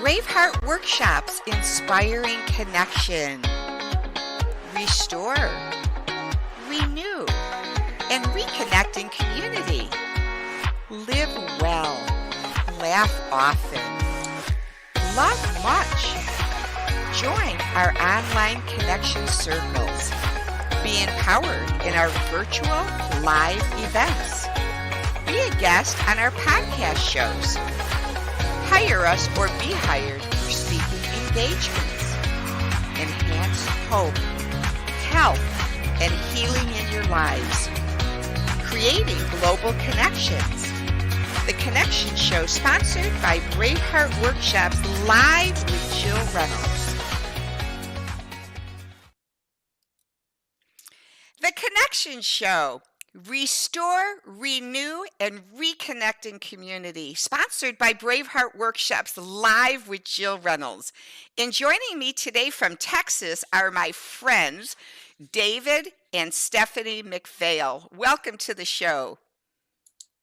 Braveheart Workshops, inspiring connection. Restore, renew, and reconnect in community. Live well, laugh often, love much. Join our online connection circles. Be empowered in our virtual live events. Be a guest on our podcast shows. Hire us or be hired for speaking engagements. Enhance hope, health, and healing in your lives. Creating global connections. The Connection Show, sponsored by Braveheart Workshops, live with Jill Reynolds. The Connection Show. Restore, renew, and reconnect in community. Sponsored by Braveheart Workshops, live with Jill Reynolds. And joining me today from Texas are my friends, David and Stephanie McPhail. Welcome to the show.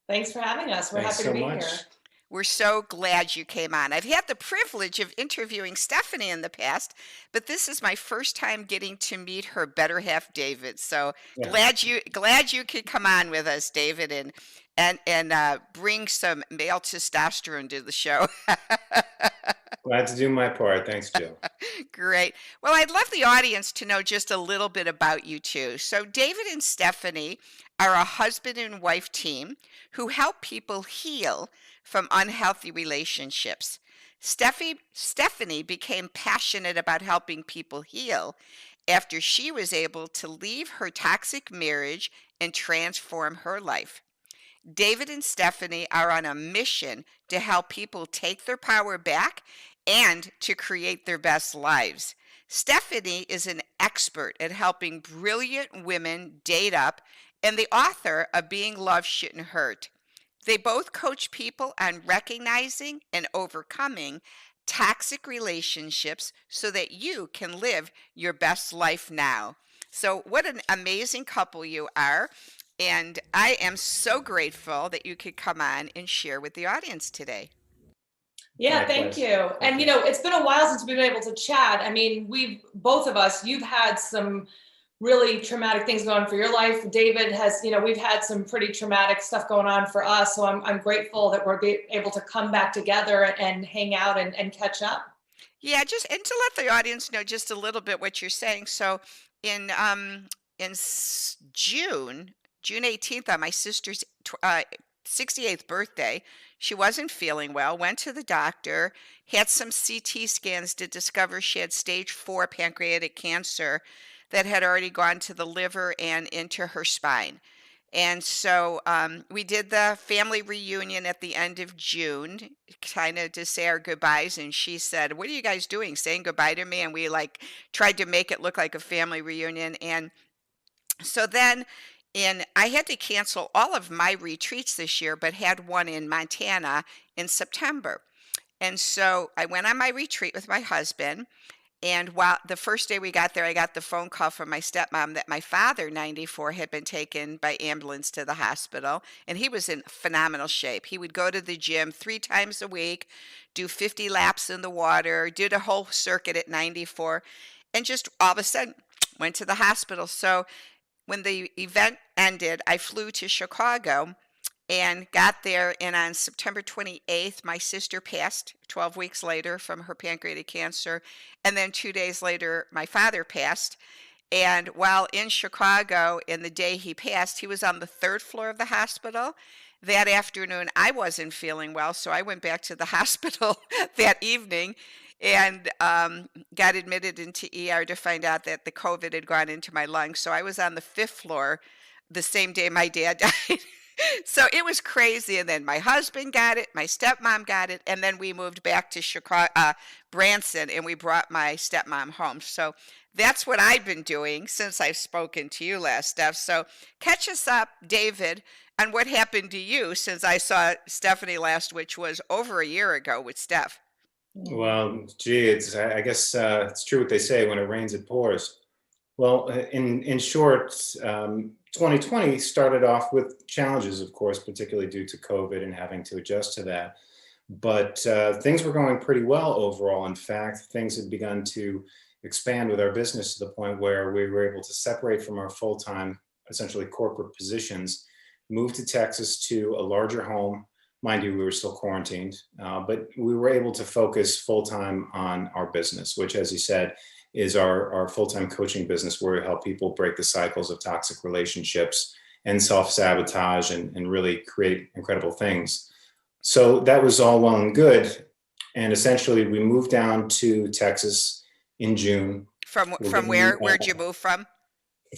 Thanks for having us. We're happy to be here. We're so glad you came on. I've had the privilege of interviewing Stephanie in the past, but this is my first time getting to meet her better half, David. So glad you could come on with us, David, and bring some male testosterone to the show. Glad to do my part. Thanks, Jill. Great. Well, I'd love the audience to know just a little bit about you two. So David and Stephanie are a husband and wife team who help people heal from unhealthy relationships. Stephanie became passionate about helping people heal after she was able to leave her toxic marriage and transform her life. David and Stephanie are on a mission to help people take their power back and to create their best lives. Stephanie is an expert at helping brilliant women date up and the author of Being Loved Shouldn't Hurt. They both coach people on recognizing and overcoming toxic relationships so that you can live your best life now. So what an amazing couple you are. And I am so grateful that you could come on and share with the audience today. Yeah, thank you. And, it's been a while since we've been able to chat. I mean, both of us, you've had some really traumatic things going on for your life. David has, we've had some pretty traumatic stuff going on for us. So I'm grateful that we're able to come back together and hang out and catch up. Yeah, and to let the audience know just a little bit what you're saying. So in June 18th, on my sister's 68th birthday, she wasn't feeling well, went to the doctor, had some CT scans to discover she had stage 4 pancreatic cancer that had already gone to the liver and into her spine. And so we did the family reunion at the end of June, kind of to say our goodbyes. And she said, "What are you guys doing, saying goodbye to me?" And we tried to make it look like a family reunion. And so then I had to cancel all of my retreats this year, but had one in Montana in September. And so I went on my retreat with my husband. And while the first day we got there, I got the phone call from my stepmom that my father, 94, had been taken by ambulance to the hospital. And he was in phenomenal shape. He would go to the gym 3 times a week, do 50 laps in the water, did a whole circuit at 94, and just all of a sudden went to the hospital. So when the event ended, I flew to Chicago and got there, and on September 28th, my sister passed 12 weeks later from her pancreatic cancer, and then 2 days later, my father passed. And while in Chicago, in the day he passed, he was on the 3rd floor of the hospital. That afternoon, I wasn't feeling well, so I went back to the hospital that evening and got admitted into ER to find out that the COVID had gone into my lungs. So I was on the 5th floor the same day my dad died. So it was crazy. And then my husband got it, my stepmom got it, and then we moved back to Chicago, Branson, and we brought my stepmom home. So that's what I've been doing since I've spoken to you last, Steph. So catch us up, David, on what happened to you since I saw Stephanie last, which was over a year ago with Steph. Well, gee, I guess it's true what they say, when it rains, it pours. Well, in short, 2020 started off with challenges, of course, particularly due to COVID and having to adjust to that. But things were going pretty well overall. In fact, things had begun to expand with our business to the point where we were able to separate from our full-time, essentially corporate positions, move to Texas to a larger home. Mind you, we were still quarantined, but we were able to focus full-time on our business, which, as you said, is our full-time coaching business, where we help people break the cycles of toxic relationships and self-sabotage and really create incredible things. So that was all well and good. And essentially, we moved down to Texas in June. From where? Where'd you move from?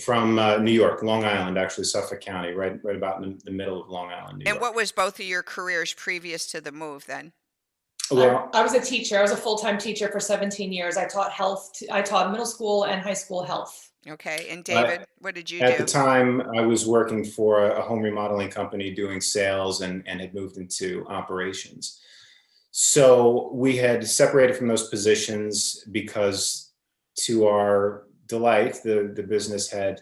From New York, Long Island, actually Suffolk County, right about in the middle of Long Island, New And York. what was both of your careers previous to the move then? Well, I was a teacher. I was a full-time teacher for 17 years. I taught health. I taught middle school and high school health. Okay. And David, what did you do? at the time, I was working for a home remodeling company doing sales and had moved into operations. So we had separated from those positions because, to our delight, the business had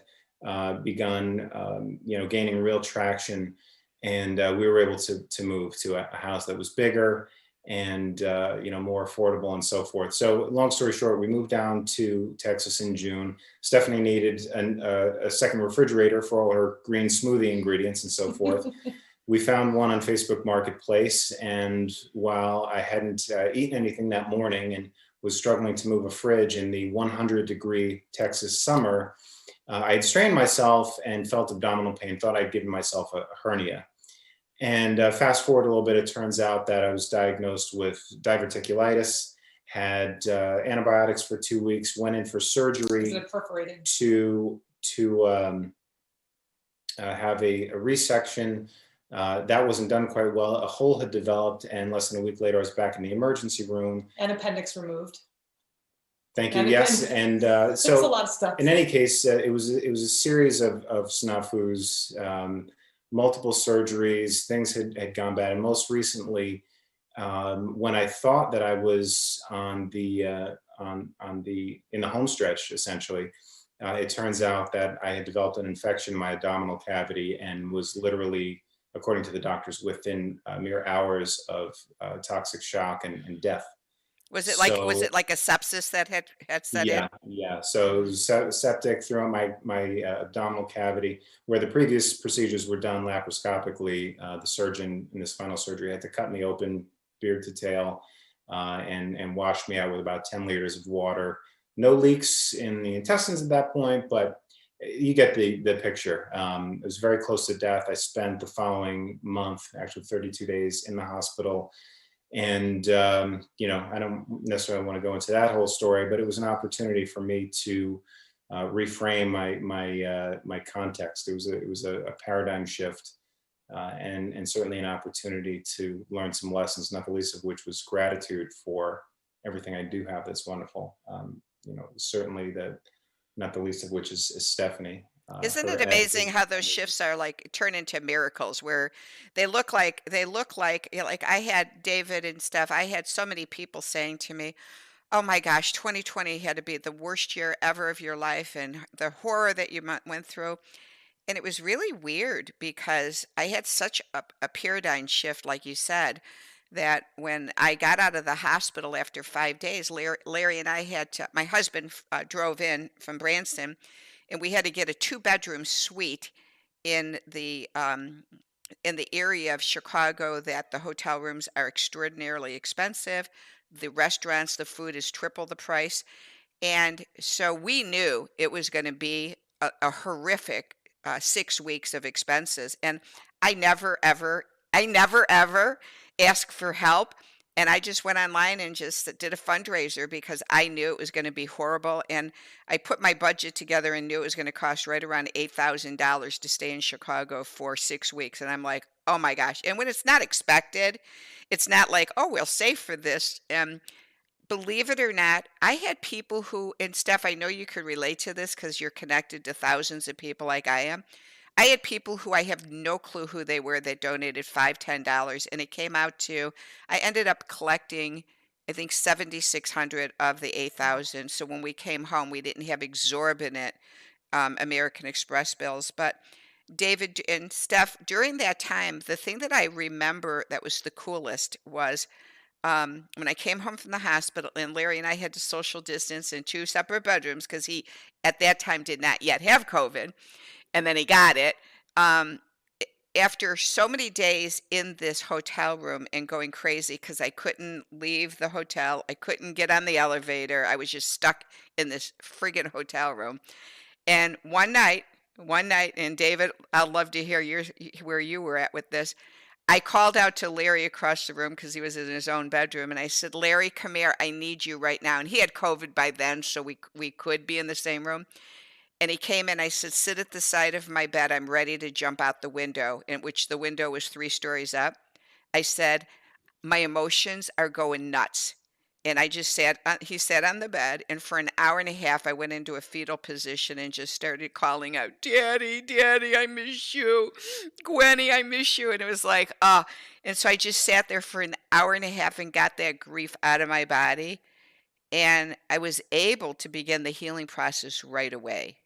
begun gaining real traction, and we were able to move to a house that was bigger and more affordable and so forth. So long story short, we moved down to Texas in June. Stephanie needed a second refrigerator for all her green smoothie ingredients and so forth. We found one on Facebook Marketplace, and while I hadn't eaten anything that morning and was struggling to move a fridge in the 100-degree Texas summer, I had strained myself and felt abdominal pain, thought I'd given myself a hernia. And fast forward a little bit, it turns out that I was diagnosed with diverticulitis, had antibiotics for 2 weeks, went in for surgery to have a resection. That wasn't done quite well. A hole had developed, and less than a week later, I was back in the emergency room. And appendix removed. Thank you. Yes, and so a lot of stuff. In any case, it was a series of snafus, multiple surgeries. Things had gone bad, and most recently, when I thought that I was in the home stretch, essentially, it turns out that I had developed an infection in my abdominal cavity and was literally, according to the doctors, within mere hours of toxic shock and death. Was it like a sepsis that had set in? Yeah. So it was septic throughout my abdominal cavity, where the previous procedures were done laparoscopically. The surgeon in this final surgery had to cut me open, beard to tail, and wash me out with about 10 liters of water. No leaks in the intestines at that point, but you get the picture. It was very close to death. I spent the following month, actually 32 days, in the hospital. And, I don't necessarily want to go into that whole story, but it was an opportunity for me to reframe my context. It was a paradigm shift, and certainly an opportunity to learn some lessons, not the least of which was gratitude for everything I do have that's wonderful. Certainly not the least of which is Stephanie. Isn't it amazing how those shifts are turn into miracles, where they look like I had David and Steph. I had so many people saying to me, "Oh my gosh, 2020 had to be the worst year ever of your life, and the horror that you went through." And it was really weird because I had such a paradigm shift, like you said, that when I got out of the hospital after 5 days, Larry and I my husband drove in from Branson, and we had to get a 2-bedroom suite in the area of Chicago that the hotel rooms are extraordinarily expensive. The restaurants, the food is triple the price. And so we knew it was going to be a horrific 6 weeks of expenses. And I never, ever asked for help. And I just went online and just did a fundraiser because I knew it was going to be horrible. And I put my budget together and knew it was going to cost right around $8,000 to stay in Chicago for 6 weeks. And I'm like, oh my gosh. And when it's not expected, it's not like, oh, we'll save for this. Believe it or not, I had people who, and Steph, I know you could relate to this because you're connected to thousands of people like I am. I had people who I have no clue who they were that donated $5, $10, and it came out to, I ended up collecting, I think, 7,600 of the 8,000. So when we came home, we didn't have exorbitant American Express bills. But David and Steph, during that time, the thing that I remember that was the coolest was when I came home from the hospital, and Larry and I had to social distance in 2 separate bedrooms because he, at that time, did not yet have COVID, and then he got it. Um, After so many days in this hotel room and going crazy because I couldn't leave the hotel, I couldn't get on the elevator, I was just stuck in this friggin' hotel room. And one night, and David, I'd love to hear where you were at with this. I called out to Larry across the room because he was in his own bedroom, and I said, "Larry, come here. I need you right now." And he had COVID by then, so we could be in the same room. And he came in. I said, "Sit at the side of my bed. I'm ready to jump out the window," in which the window was 3 stories up. I said, "My emotions are going nuts." And I just he sat on the bed, and for an hour and a half, I went into a fetal position and just started calling out, "Daddy, Daddy, I miss you. Gwenny, I miss you." And it was like, ah. And so I just sat there for an hour and a half and got that grief out of my body. And I was able to begin the healing process right away.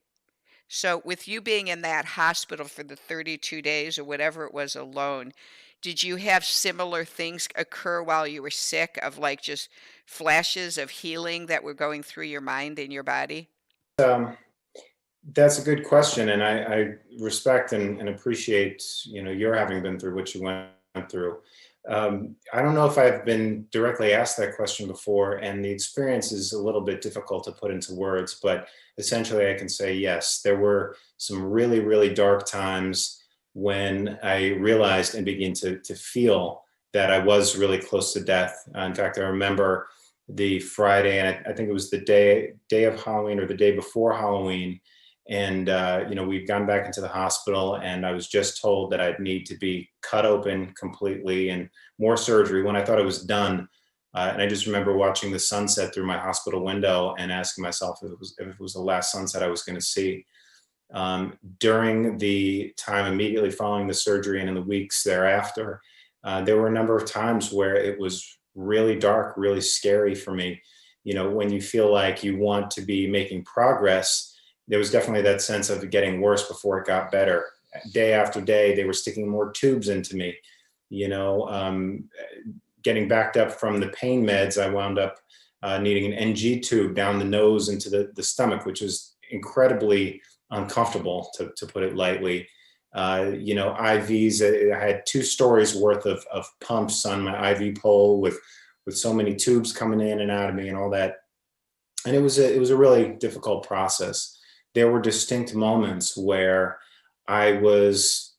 So, with you being in that hospital for the 32 days or whatever it was alone, did you have similar things occur while you were sick, of like just flashes of healing that were going through your mind and your body? Um, that's a good question, and I respect and appreciate, your having been through what you went through. I don't know if I've been directly asked that question before, and the experience is a little bit difficult to put into words, but essentially I can say yes, there were some really, really dark times when I realized and began to feel that I was really close to death. In fact, I remember the Friday, and I think it was the day of Halloween or the day before Halloween. And, we'd gone back into the hospital, and I was just told that I'd need to be cut open completely and more surgery when I thought it was done. And I just remember watching the sunset through my hospital window and asking myself if it was the last sunset I was going to see. During the time immediately following the surgery and in the weeks thereafter, there were a number of times where it was really dark, really scary for me. When you feel like you want to be making progress, there was definitely that sense of it getting worse before it got better. Day after day, they were sticking more tubes into me. Getting backed up from the pain meds, I wound up needing an NG tube down the nose into the stomach, which was incredibly uncomfortable, to put it lightly. IVs, I had 2 stories worth of pumps on my IV pole with so many tubes coming in and out of me and all that. And it was a really difficult process. There were distinct moments where I was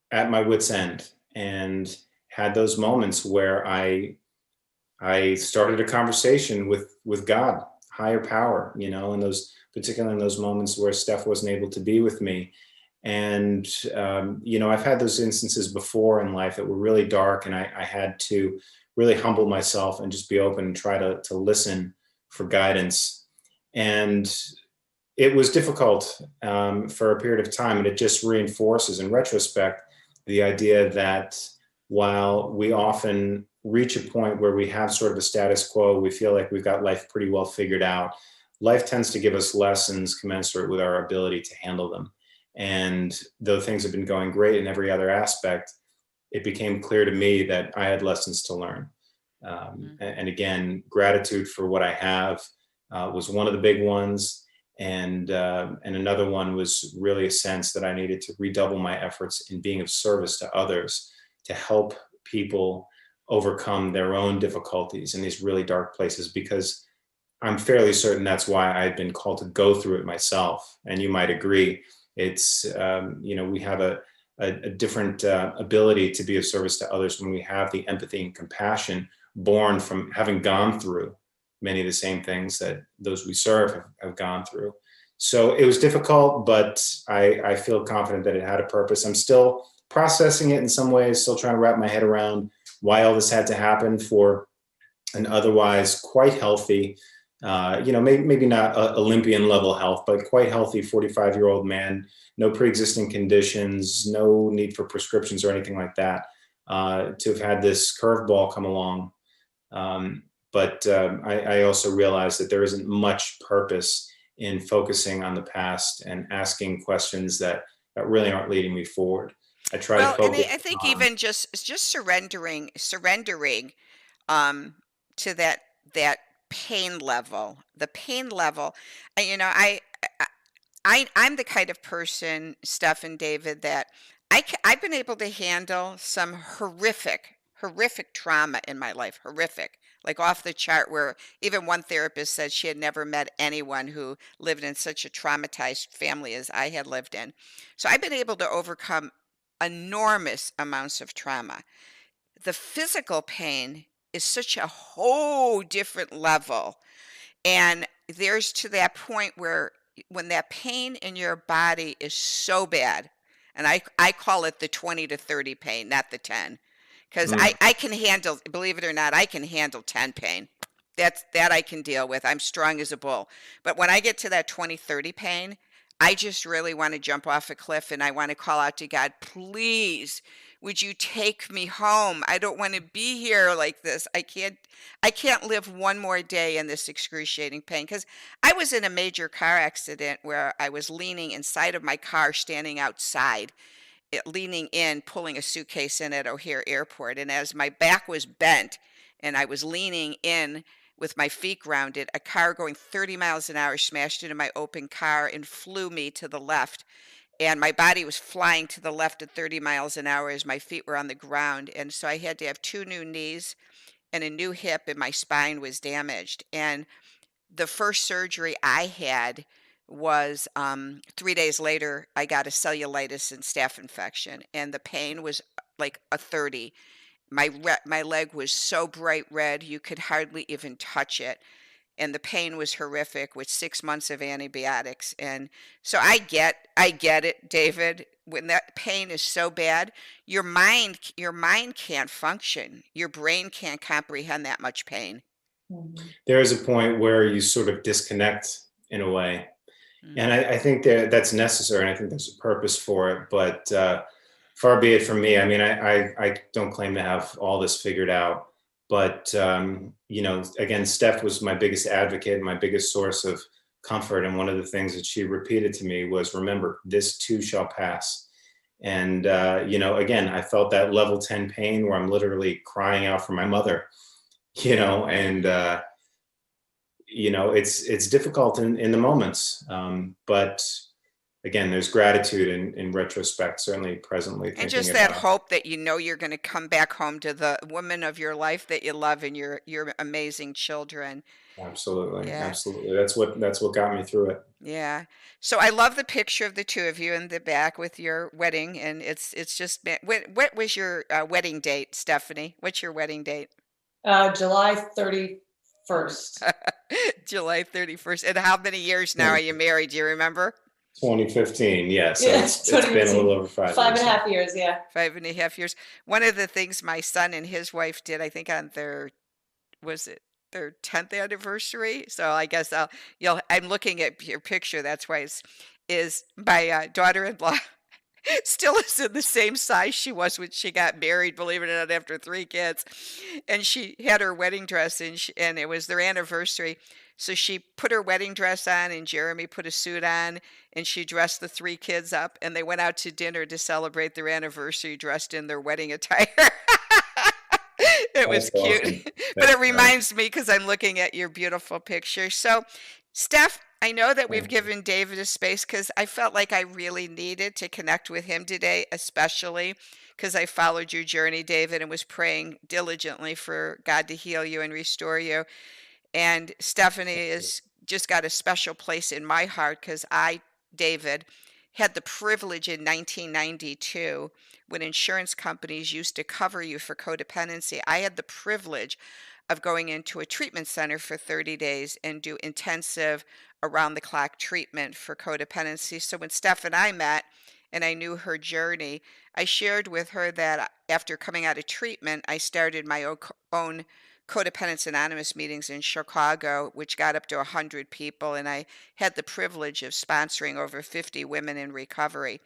at my wit's end and had those moments where I started a conversation with God, higher power, particularly in those moments where Steph wasn't able to be with me. And, I've had those instances before in life that were really dark, and I had to really humble myself and just be open and try to listen for guidance. And it was difficult for a period of time, and it just reinforces in retrospect the idea that while we often reach a point where we have sort of a status quo, we feel like we've got life pretty well figured out, life tends to give us lessons commensurate with our ability to handle them. And though things have been going great in every other aspect, it became clear to me that I had lessons to learn. And again, gratitude for what I have was one of the big ones. And another one was really a sense that I needed to redouble my efforts in being of service to others, to help people overcome their own difficulties in these really dark places, because I'm fairly certain that's why I've been called to go through it myself. And you might agree, it's, we have a different ability to be of service to others when we have the empathy and compassion born from having gone through many of the same things that those we serve have gone through. So it was difficult, but I feel confident that it had a purpose. I'm still processing it in some ways, still trying to wrap my head around why all this had to happen for an otherwise quite healthy, maybe not Olympian level health, but quite healthy 45-year-old man, no pre-existing conditions, no need for prescriptions or anything like that, to have had this curveball come along. But I also realize that there isn't much purpose in focusing on the past and asking questions that really aren't leading me forward. I try to Well, and focus I think on. even just surrendering to that pain level, the pain level. You know, I'm the kind of person, Steph and David, that I've been able to handle some horrific trauma in my life, horrific, like off the chart, where even one therapist said she had never met anyone who lived in such a traumatized family as I had lived in. So I've been able to overcome enormous amounts of trauma. The physical pain is such a whole different level. And there's to that point where when that pain in your body is so bad, and I call it the 20 to 30 pain, not the 10. Because Mm. I can handle, believe it or not, I can handle 10 pain. That I can deal with. I'm strong as a bull. But when I get to that 20, 30 pain, I just really want to jump off a cliff and I want to call out to God, please, would you take me home? I don't want to be here like this. I can't live one more day in this excruciating pain. Because I was in a major car accident where I was leaning inside of my car, standing outside, leaning in, pulling a suitcase in at O'Hare Airport. And as my back was bent and I was leaning in with my feet grounded, a car going 30 miles an hour smashed into my open car and flew me to the left. And my body was flying to the left at 30 miles an hour as my feet were on the ground. And so I had to have two new knees and a new hip, and my spine was damaged. And the first surgery I had was 3 days later, I got a cellulitis and staph infection, and the pain was like a 30. My leg was so bright red, you could hardly even touch it. And the pain was horrific with 6 months of antibiotics. And so I get it, David. When that pain is so bad, your mind can't function. Your brain can't comprehend that much pain. There is a point where you sort of disconnect in a way. And Mhm. I think that that's necessary, and I think there's a purpose for it. But far be it from me. I mean, I don't claim to have all this figured out. But, again, Steph was my biggest advocate, my biggest source of comfort. And one of the things that she repeated to me was, remember, this too shall pass. And, again, I felt that level 10 pain where I'm literally crying out for my mother, and, it's difficult in the moments. But again, there's gratitude in retrospect, certainly presently And thinking just that about. hope that you're going to come back home to the woman of your life that you love and your amazing children. Absolutely. Yeah. Absolutely. That's what got me through it. Yeah. So I love the picture of the two of you in the back with your wedding, and it's just been, what was your wedding date, Stephanie? What's your wedding date? July 31st. July 31st. And how many years now are you married? Do you remember? 2015. Yeah. So Yeah, it's been a 2015. little over 5 Five years. and a half years, yeah. 5.5 years. One of the things my son and his wife did, I think on was it their 10th anniversary? So I guess I'm looking at your picture. That's why is my daughter-in-law still is in the same size she was when she got married, believe it or not, after 3 kids. And she had her wedding dress and it was their anniversary. So she put her wedding dress on and Jeremy put a suit on and she dressed the 3 kids up and they went out to dinner to celebrate their anniversary dressed in their wedding attire. It was That's cute. awesome. But That's it reminds me because I'm looking at your beautiful picture. So, Steph, I know that we've thank you. given David a space because I felt like I really needed to connect with him today, especially because I followed your journey, David, and was praying diligently for God to heal you and restore you. And Stephanie is just got a special place in my heart because David, had the privilege in 1992 when insurance companies used to cover you for codependency. I had the privilege of going into a treatment center for 30 days and do intensive around the clock treatment for codependency. So when Steph and I met and I knew her journey, I shared with her that after coming out of treatment, I started my own Codependence Anonymous meetings in Chicago, which got up to 100 people, and I had the privilege of sponsoring over 50 women in recovery.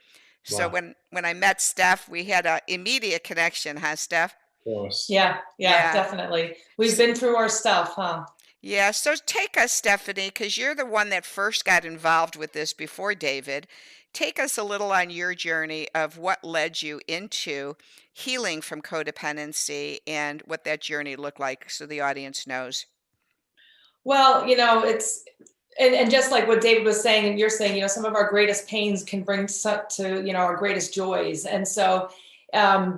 So Wow. when I met Steph, we had an immediate connection, huh, Steph? Of course. Yeah, Yeah. definitely. We've been through our stuff, huh? Yeah, so take us, Stephanie, because you're the one that first got involved with this before David. Take us a little on your journey of what led you into healing from codependency and what that journey looked like so the audience knows. Well, it's and just like what David was saying, and you're saying, some of our greatest pains can bring to our greatest joys. And so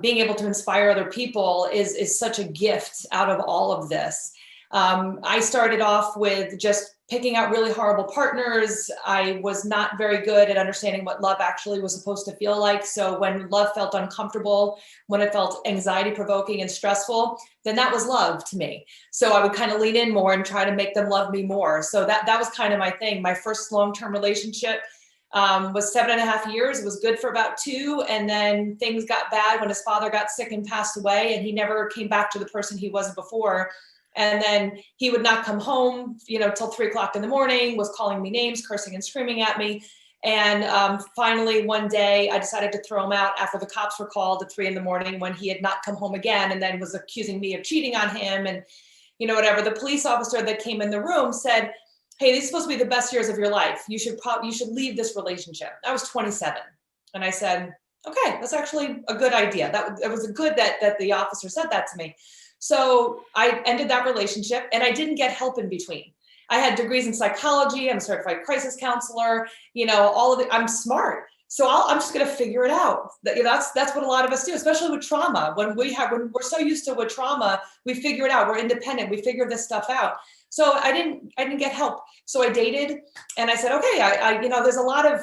being able to inspire other people is such a gift out of all of this. I started off with just picking out really horrible partners. I was not very good at understanding what love actually was supposed to feel like. So when love felt uncomfortable, when it felt anxiety provoking and stressful, then that was love to me. So I would kind of lean in more and try to make them love me more. So that was kind of my thing. My first long-term relationship was 7.5 years. It was good for about 2. And then things got bad when his father got sick and passed away, and he never came back to the person he was before. And then he would not come home, till 3:00 in the morning, was calling me names, cursing and screaming at me. And finally, one day, I decided to throw him out after the cops were called at 3 in the morning when he had not come home again, and then was accusing me of cheating on him. And, whatever. The police officer that came in the room said, "Hey, these are supposed to be the best years of your life. You should leave this relationship." I was 27. And I said, "Okay, that's actually a good idea." That was good that the officer said that to me. So I ended that relationship, and I didn't get help in between. I had degrees in psychology. I'm a certified crisis counselor, all of it. I'm smart. So I'm just going to figure it out. That's what a lot of us do, especially with trauma. When we're so used to with trauma, we figure it out. We're independent. We figure this stuff out. So I didn't get help. So I dated, and I said, okay, there's a lot of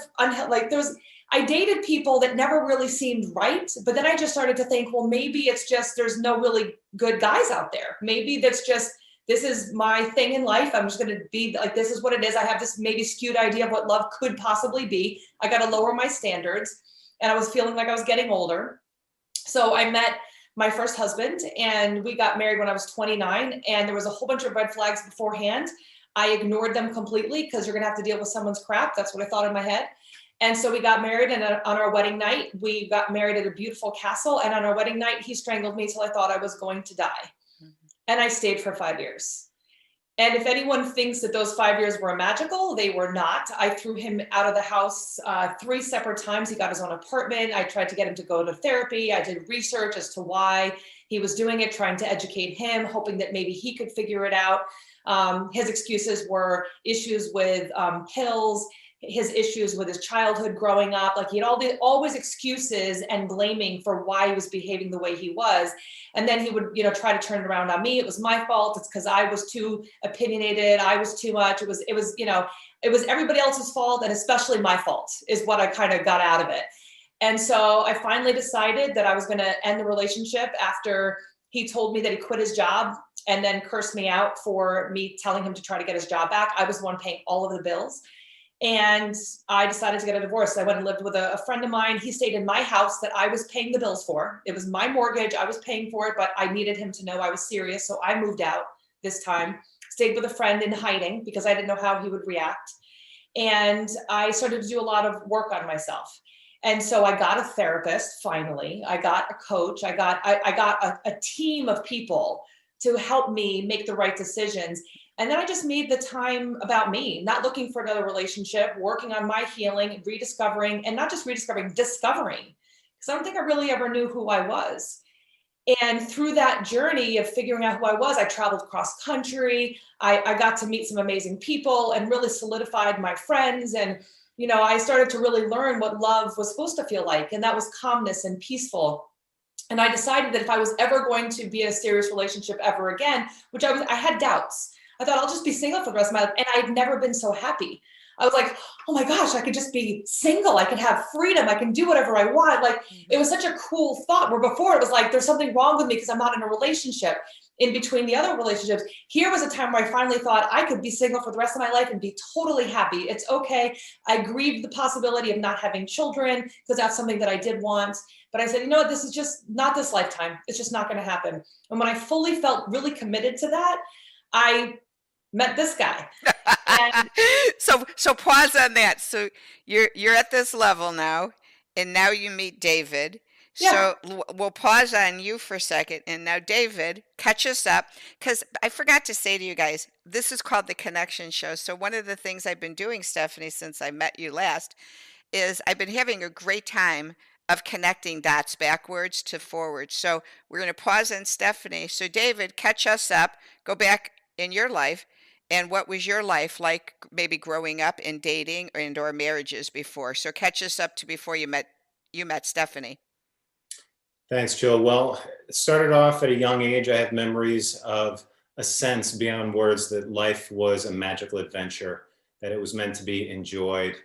I dated people that never really seemed right. But then I just started to think, well, maybe it's just, there's no really good guys out there. Maybe that's just, this is my thing in life. I'm just going to be like, this is what it is. I have this maybe skewed idea of what love could possibly be. I got to lower my standards, and I was feeling like I was getting older. So I met my first husband, and we got married when I was 29, and there was a whole bunch of red flags beforehand. I ignored them completely because you're going to have to deal with someone's crap. That's what I thought in my head. And so we got married, and on our wedding night, we got married at a beautiful castle. And on our wedding night, he strangled me till I thought I was going to die. Mm-hmm. And I stayed for 5 years. And if anyone thinks that those 5 years were magical, they were not. I threw him out of the house 3 separate times. He got his own apartment. I tried to get him to go to therapy. I did research as to why he was doing it, trying to educate him, hoping that maybe he could figure it out. His excuses were issues with pills, his issues with his childhood growing up. Like, he had always excuses and blaming for why he was behaving the way he was. And then he would, try to turn it around on me. It was my fault. It's because I was too opinionated. I was too much. It was everybody else's fault, and especially my fault is what I kind of got out of it. And so I finally decided that I was going to end the relationship after he told me that he quit his job and then cursed me out for me telling him to try to get his job back. I was the one paying all of the bills. And I decided to get a divorce. I went and lived with a friend of mine. He stayed in my house that I was paying the bills for. It was my mortgage. I was paying for it, but I needed him to know I was serious. So I moved out this time, stayed with a friend in hiding because I didn't know how he would react. And I started to do a lot of work on myself. And so I got a therapist, finally. I got a coach. I got a team of people to help me make the right decisions. And then I just made the time about me, not looking for another relationship, working on my healing, rediscovering, and not just rediscovering, discovering. Because I don't think I really ever knew who I was. And through that journey of figuring out who I was, I traveled cross country. I got to meet some amazing people and really solidified my friends. And, I started to really learn what love was supposed to feel like. And that was calmness and peaceful. And I decided that if I was ever going to be in a serious relationship ever again, which I had doubts. I thought I'll just be single for the rest of my life. And I'd never been so happy. I was like, oh my gosh, I could just be single. I can have freedom. I can do whatever I want. Like, it was such a cool thought, where before it was like, there's something wrong with me because I'm not in a relationship in between the other relationships. Here was a time where I finally thought I could be single for the rest of my life and be totally happy. It's okay. I grieved the possibility of not having children because that's something that I did want. But I said, you know what, this is just not this lifetime. It's just not going to happen. And when I fully felt really committed to that, I met this guy. And so pause on that. So you're at this level now, and now you meet David. So we'll pause on you for a second. And now, David, catch us up. Because I forgot to say to you guys, this is called the Connection Show. So one of the things I've been doing, Stephanie, since I met you last, is I've been having a great time of connecting dots backwards to forwards. So we're going to pause on Stephanie. So David, catch us up. Go back in your life. And what was your life like, maybe growing up and dating or marriages before? So catch us up to before you met Stephanie. Thanks, Jill. Well, it started off at a young age. I have memories of a sense beyond words that life was a magical adventure, that it was meant to be enjoyed.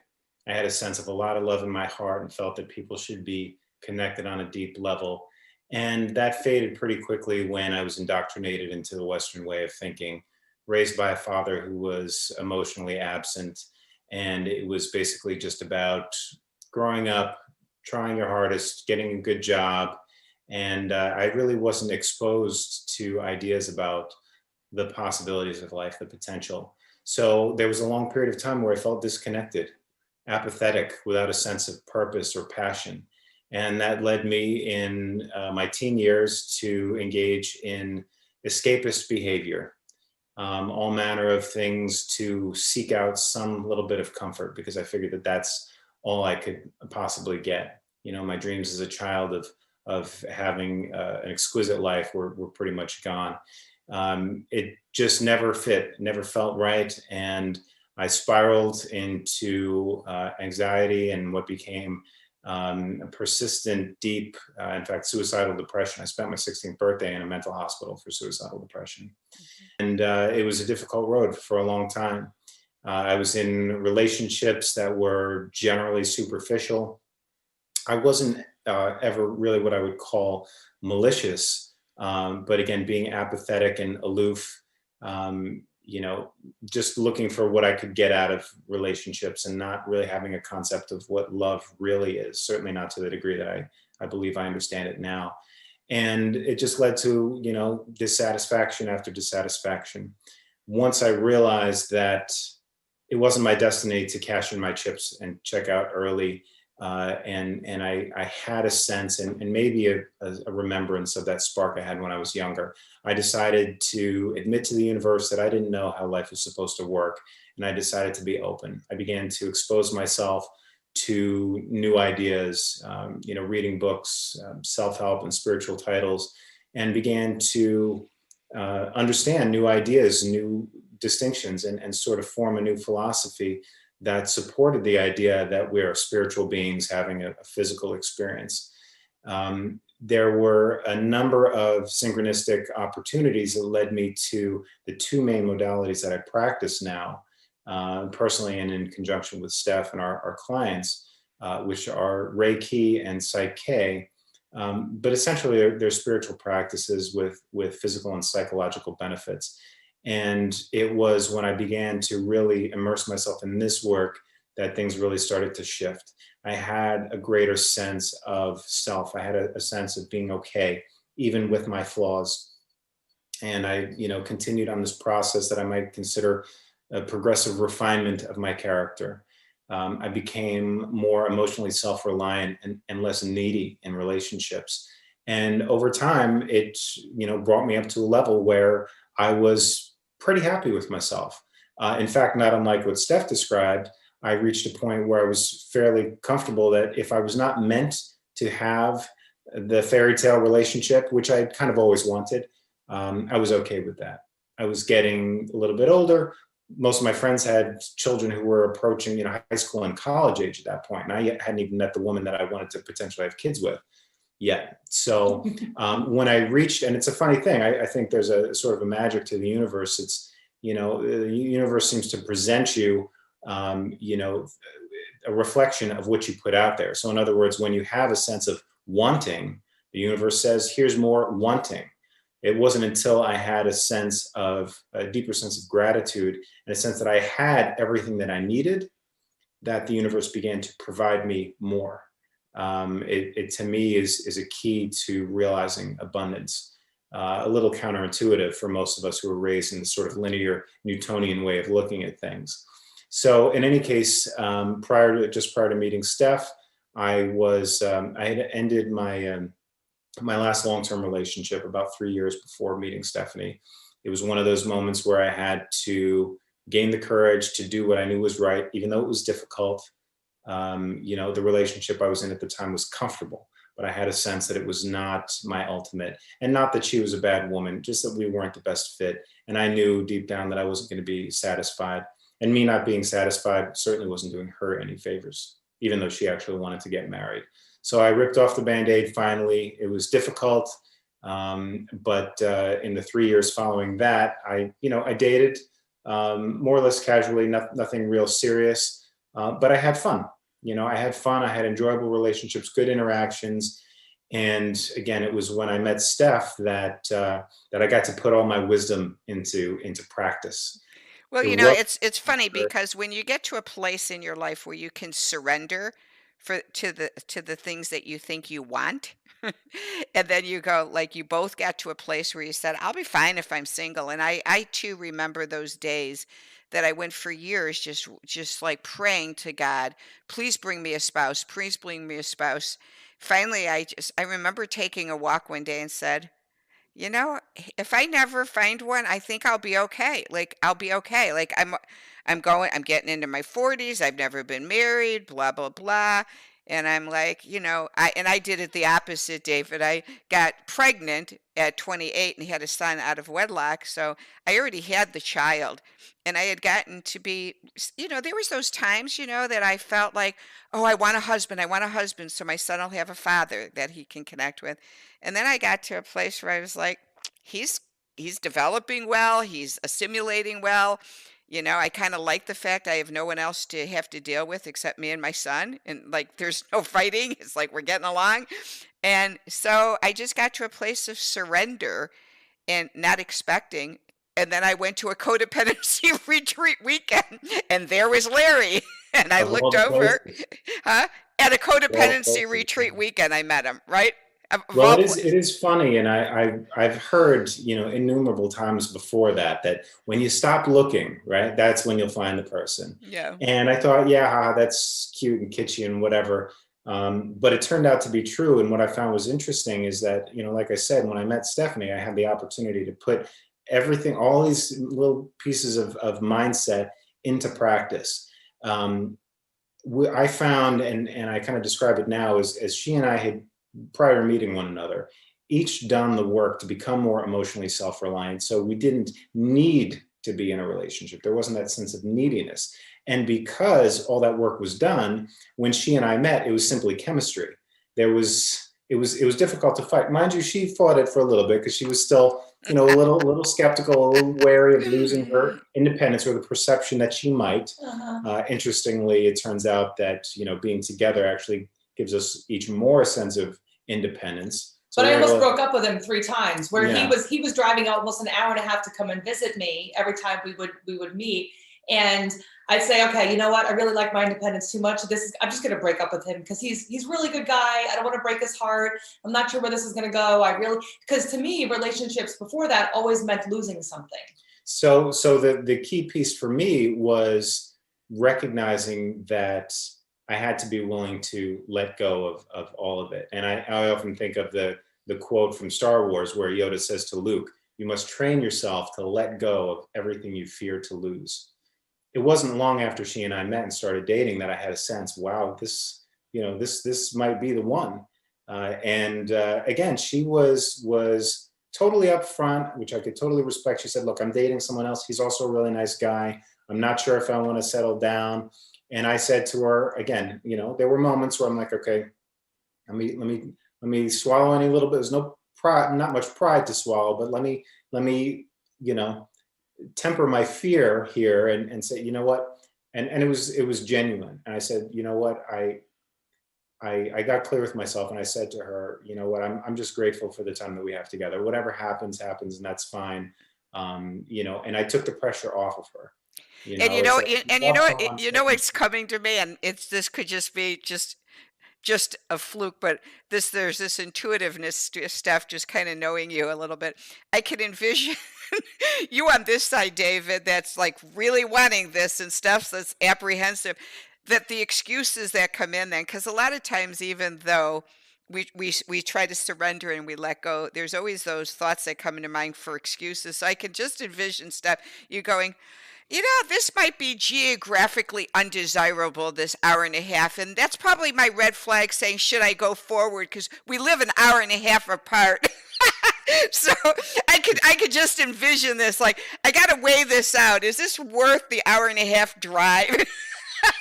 I had a sense of a lot of love in my heart and felt that people should be connected on a deep level. And that faded pretty quickly when I was indoctrinated into the Western way of thinking, raised by a father who was emotionally absent. And it was basically just about growing up, trying your hardest, getting a good job. And I really wasn't exposed to ideas about the possibilities of life, the potential. So there was a long period of time where I felt disconnected, apathetic, without a sense of purpose or passion. And that led me in my teen years to engage in escapist behavior, all manner of things to seek out some little bit of comfort, because I figured that that's all I could possibly get. You know, my dreams as a child of having an exquisite life were pretty much gone. It just never fit, never felt right. And I spiraled into anxiety and what became a persistent, deep, in fact, suicidal depression. I spent my 16th birthday in a mental hospital for suicidal depression. And it was a difficult road for a long time. I was in relationships that were generally superficial. I wasn't ever really what I would call malicious, but again, being apathetic and aloof, you know, just looking for what I could get out of relationships and not really having a concept of what love really is, certainly not to the degree that I believe I understand it now. And it just led to, you know, dissatisfaction after dissatisfaction. Once I realized that it wasn't my destiny to cash in my chips and check out early, and I had a sense and maybe a remembrance of that spark I had when I was younger. I decided to admit to the universe that I didn't know how life was supposed to work, and I decided to be open. I began to expose myself to new ideas, you know, reading books, self-help and spiritual titles, and began to understand new ideas, new distinctions, and sort of form a new philosophy that supported the idea that we're spiritual beings having a physical experience. There were a number of synchronistic opportunities that led me to the two main modalities that I practice now, personally and in conjunction with Steph and our clients, which are Reiki and PSYCH-K. But essentially they're spiritual practices with physical and psychological benefits. And it was when I began to really immerse myself in this work that things really started to shift. I had a greater sense of self. I had a sense of being okay, even with my flaws. And I, you know, continued on this process that I might consider a progressive refinement of my character. I became more emotionally self-reliant and less needy in relationships. And over time, it, you know, brought me up to a level where I was pretty happy with myself. In fact, not unlike what Steph described, I reached a point where I was fairly comfortable that if I was not meant to have the fairy tale relationship, which I kind of always wanted, I was okay with that. I was getting a little bit older. Most of my friends had children who were approaching, you know, high school and college age at that point. And I hadn't even met the woman that I wanted to potentially have kids with yet. So when I reached, and it's a funny thing, I think there's a sort of a magic to the universe. It's, you know, the universe seems to present you, you know, a reflection of what you put out there. So in other words, when you have a sense of wanting, the universe says, here's more wanting. It wasn't until I had a deeper sense of gratitude and a sense that I had everything that I needed that the universe began to provide me more. It to me is a key to realizing abundance. A little counterintuitive for most of us who are raised in the sort of linear Newtonian way of looking at things. So in any case, prior to meeting Steph, I had ended my last long-term relationship about 3 years before meeting Stephanie. It was one of those moments where I had to gain the courage to do what I knew was right, even though it was difficult. The relationship I was in at the time was comfortable, but I had a sense that it was not my ultimate, and not that she was a bad woman, just that we weren't the best fit. And I knew deep down that I wasn't going to be satisfied. And me not being satisfied certainly wasn't doing her any favors, even though she actually wanted to get married. So I ripped off the Band-Aid finally. It was difficult. But in the 3 years following that, I dated more or less casually, nothing real serious. But I had fun. I had fun. I had enjoyable relationships, good interactions. And again, it was when I met Steph that I got to put all my wisdom into practice. Well, It was it's funny because when you get to a place in your life where you can surrender to the things that you think you want, and then you go, like, you both got to a place where you said, I'll be fine if I'm single. And I too remember those days that I went for years just like praying to God, please bring me a spouse, please bring me a spouse. Finally, I remember taking a walk one day and said, if I never find one, I think I'll be okay. Like, I'll be okay. Like, I'm getting into my 40s. I've never been married, blah, blah, blah. And I'm like, I did it the opposite, David. I got pregnant at 28 and had a son out of wedlock. So I already had the child, and I had gotten to be, there was those times, that I felt like, oh, I want a husband. I want a husband. So my son will have a father that he can connect with. And then I got to a place where I was like, he's developing well, he's assimilating well. I kind of like the fact I have no one else to have to deal with except me and my son. And like, there's no fighting. It's like we're getting along. And so I just got to a place of surrender and not expecting. And then I went to a codependency retreat weekend, and there was Larry. And I of all looked the over, places. at a Of all the codependency places. retreat weekend, I met him, right? Of Well, all it places. is funny, and I've heard innumerable times before that when you stop looking, right, that's when you'll find the person. Yeah. And I thought, yeah, that's cute and kitschy and whatever, but it turned out to be true. And what I found was interesting is that like I said, when I met Stephanie, I had the opportunity to put everything, all these little pieces of mindset into practice. I found, and I kind of describe it now as she and I had, prior to meeting one another, each done the work to become more emotionally self-reliant. So we didn't need to be in a relationship. There wasn't that sense of neediness. And because all that work was done, when she and I met, it was simply chemistry. It was difficult to fight. Mind you, she fought it for a little bit because she was still, a little skeptical, a little wary of losing her independence, or the perception that she might. Interestingly, it turns out that, being together actually gives us each more sense of independence. So but I almost broke up with him 3 times, where Yeah. he was driving almost an hour and a half to come and visit me every time we would meet. And I'd say, okay, you know what? I really like my independence too much. I'm just going to break up with him because he's a really good guy. I don't want to break his heart. I'm not sure where this is going to go. Because to me, relationships before that always meant losing something. So the key piece for me was recognizing that I had to be willing to let go of all of it. And I often think of the quote from Star Wars where Yoda says to Luke, you must train yourself to let go of everything you fear to lose. It wasn't long after she and I met and started dating that I had a sense, wow, this might be the one. Again, she was totally upfront, which I could totally respect. She said, look, I'm dating someone else. He's also a really nice guy. I'm not sure if I want to settle down. And I said to her, again, there were moments where I'm like, okay, let me swallow any little bit. There's no pride, not much pride to swallow, but let me, temper my fear here and say, you know what? And it was genuine. And I said, you know what? I got clear with myself, and I said to her, you know what? I'm just grateful for the time that we have together. Whatever happens, and that's fine. And I took the pressure off of her. And what's coming to me, and this could just be just a fluke, but there's this intuitiveness to Steph, just kind of knowing you a little bit. I can envision you on this side, David, that's like really wanting this, and Steph's that's apprehensive. that the excuses that come in then, because a lot of times, even though we try to surrender and we let go, there's always those thoughts that come into mind for excuses. So I can just envision stuff you going, this might be geographically undesirable, this hour and a half, and that's probably my red flag saying, should I go forward? Because we live an hour and a half apart. So I could just envision this, like, I got to weigh this out. Is this worth the hour and a half drive?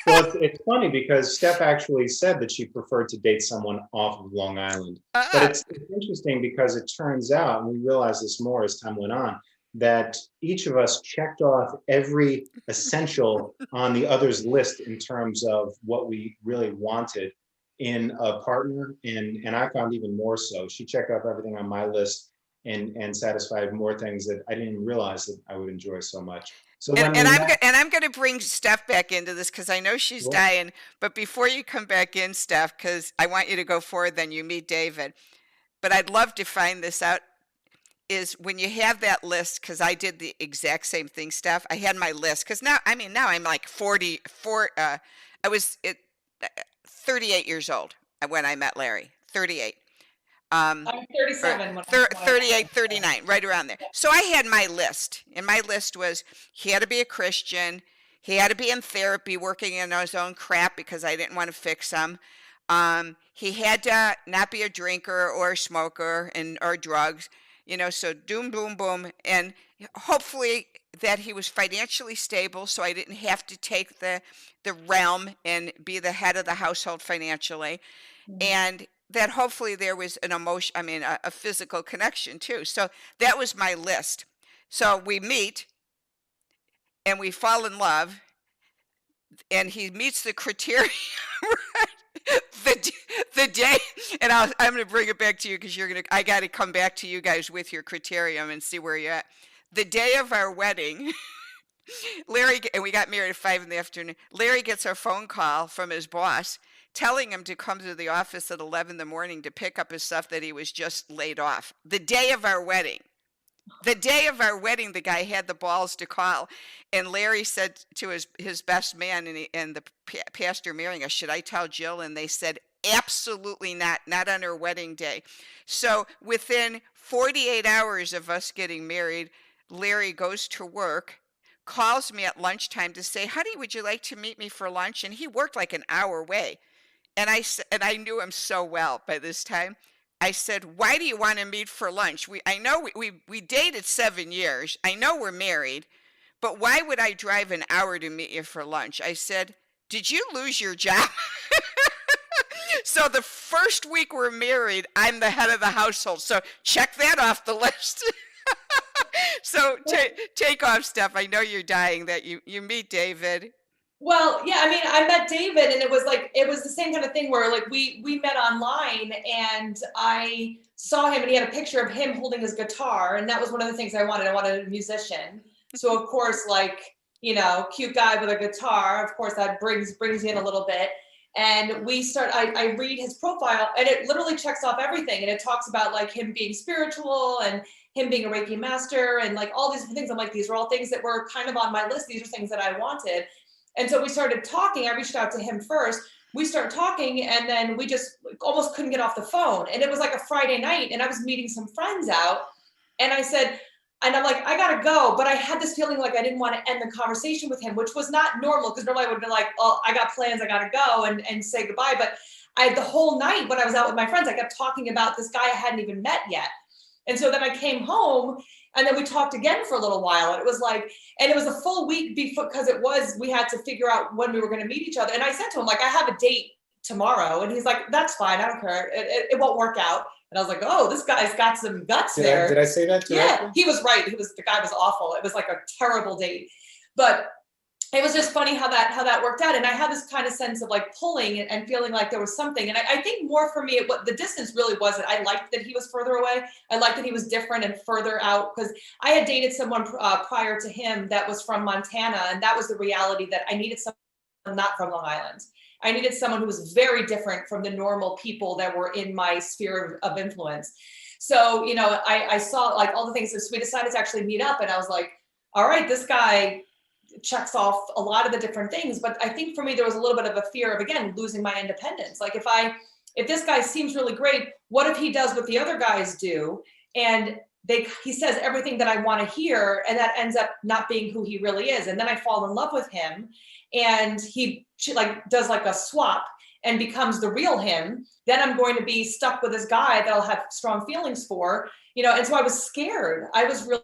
Well, it's funny because Steph actually said that she preferred to date someone off of Long Island. But it's interesting because it turns out, and we realized this more as time went on, that each of us checked off every essential on the other's list in terms of what we really wanted in a partner. And I found even more so. She checked off everything on my list and satisfied more things that I didn't even realize that I would enjoy so much. So I'm going to bring Steph back into this because I know she's Sure. dying. But before you come back in, Steph, because I want you to go forward, then you meet David. But I'd love to find this out. Is when you have that list, because I did the exact same thing, Steph. I had my list because now I'm like 44. I was 38 years old when I met Larry. 38. I'm 37. 38, 39, right around there. So I had my list, and my list was he had to be a Christian, he had to be in therapy, working in his own crap because I didn't want to fix him. He had to not be a drinker or a smoker or drugs, so doom, boom, boom, and hopefully that he was financially stable, so I didn't have to take the realm and be the head of the household financially, and that hopefully there was an emotion, a physical connection too. So that was my list. So we meet and we fall in love and he meets the criteria the day, and I'm going to bring it back to you because I got to come back to you guys with your criterion and see where you're at. The day of our wedding, Larry, and we got married at 5 p.m. Larry gets a phone call from his boss telling him to come to the office at 11 a.m. to pick up his stuff that he was just laid off. The day of our wedding. The day of our wedding, the guy had the balls to call. And Larry said to his best man and the pastor marrying us, should I tell Jill? And they said, absolutely not on her wedding day. So within 48 hours of us getting married, Larry goes to work, calls me at lunchtime to say, honey, would you like to meet me for lunch? And he worked like an hour away. And I knew him so well by this time. I said, why do you want to meet for lunch? I know we dated 7 years. I know we're married, but why would I drive an hour to meet you for lunch? I said, did you lose your job? So the first week we're married, I'm the head of the household. So check that off the list. So take off, Steph. I know you're dying that you meet David. Well, yeah, I met David and it was the same kind of thing where we met online and I saw him and he had a picture of him holding his guitar. And that was one of the things I wanted. I wanted a musician. So of course, cute guy with a guitar, of course that brings in a little bit. And I read his profile and it literally checks off everything. And it talks about him being spiritual and him being a Reiki master and all these things. I'm like, these are all things that were kind of on my list. These are things that I wanted. And so we started talking. I reached out to him first. We started talking and then we just almost couldn't get off the phone. And it was like a Friday night and I was meeting some friends out. And I said, and I'm like, I gotta go. But I had this feeling like I didn't want to end the conversation with him, which was not normal because normally I would be like, oh, I got plans, I gotta go and say goodbye. But the whole night when I was out with my friends, I kept talking about this guy I hadn't even met yet. And so then I came home and then we talked again for a little while. And it was a full week because we had to figure out when we were going to meet each other. And I said to him, I have a date tomorrow. And he's like, that's fine. I don't care. It won't work out. And I was like, oh, this guy's got some guts there. Did I say that? Yeah, he was right. The guy was awful. It was like a terrible date, but it was just funny how that worked out. And I had this kind of sense of pulling and feeling like there was something. And I think more for me, what the distance really wasn't. I liked that he was further away. I liked that he was different and further out because I had dated someone prior to him that was from Montana. And that was the reality that I needed someone not from Long Island. I needed someone who was very different from the normal people that were in my sphere of influence. So, I saw all the things. So we decided to actually meet up and I was like, all right, this guy checks off a lot of the different things. But I think for me, there was a little bit of a fear of, again, losing my independence. Like if this guy seems really great, what if he does what the other guys do? And he says everything that I want to hear, and that ends up not being who he really is. And then I fall in love with him, and she like does like a swap and becomes the real him. Then I'm going to be stuck with this guy that I'll have strong feelings for, and so I was scared. I was really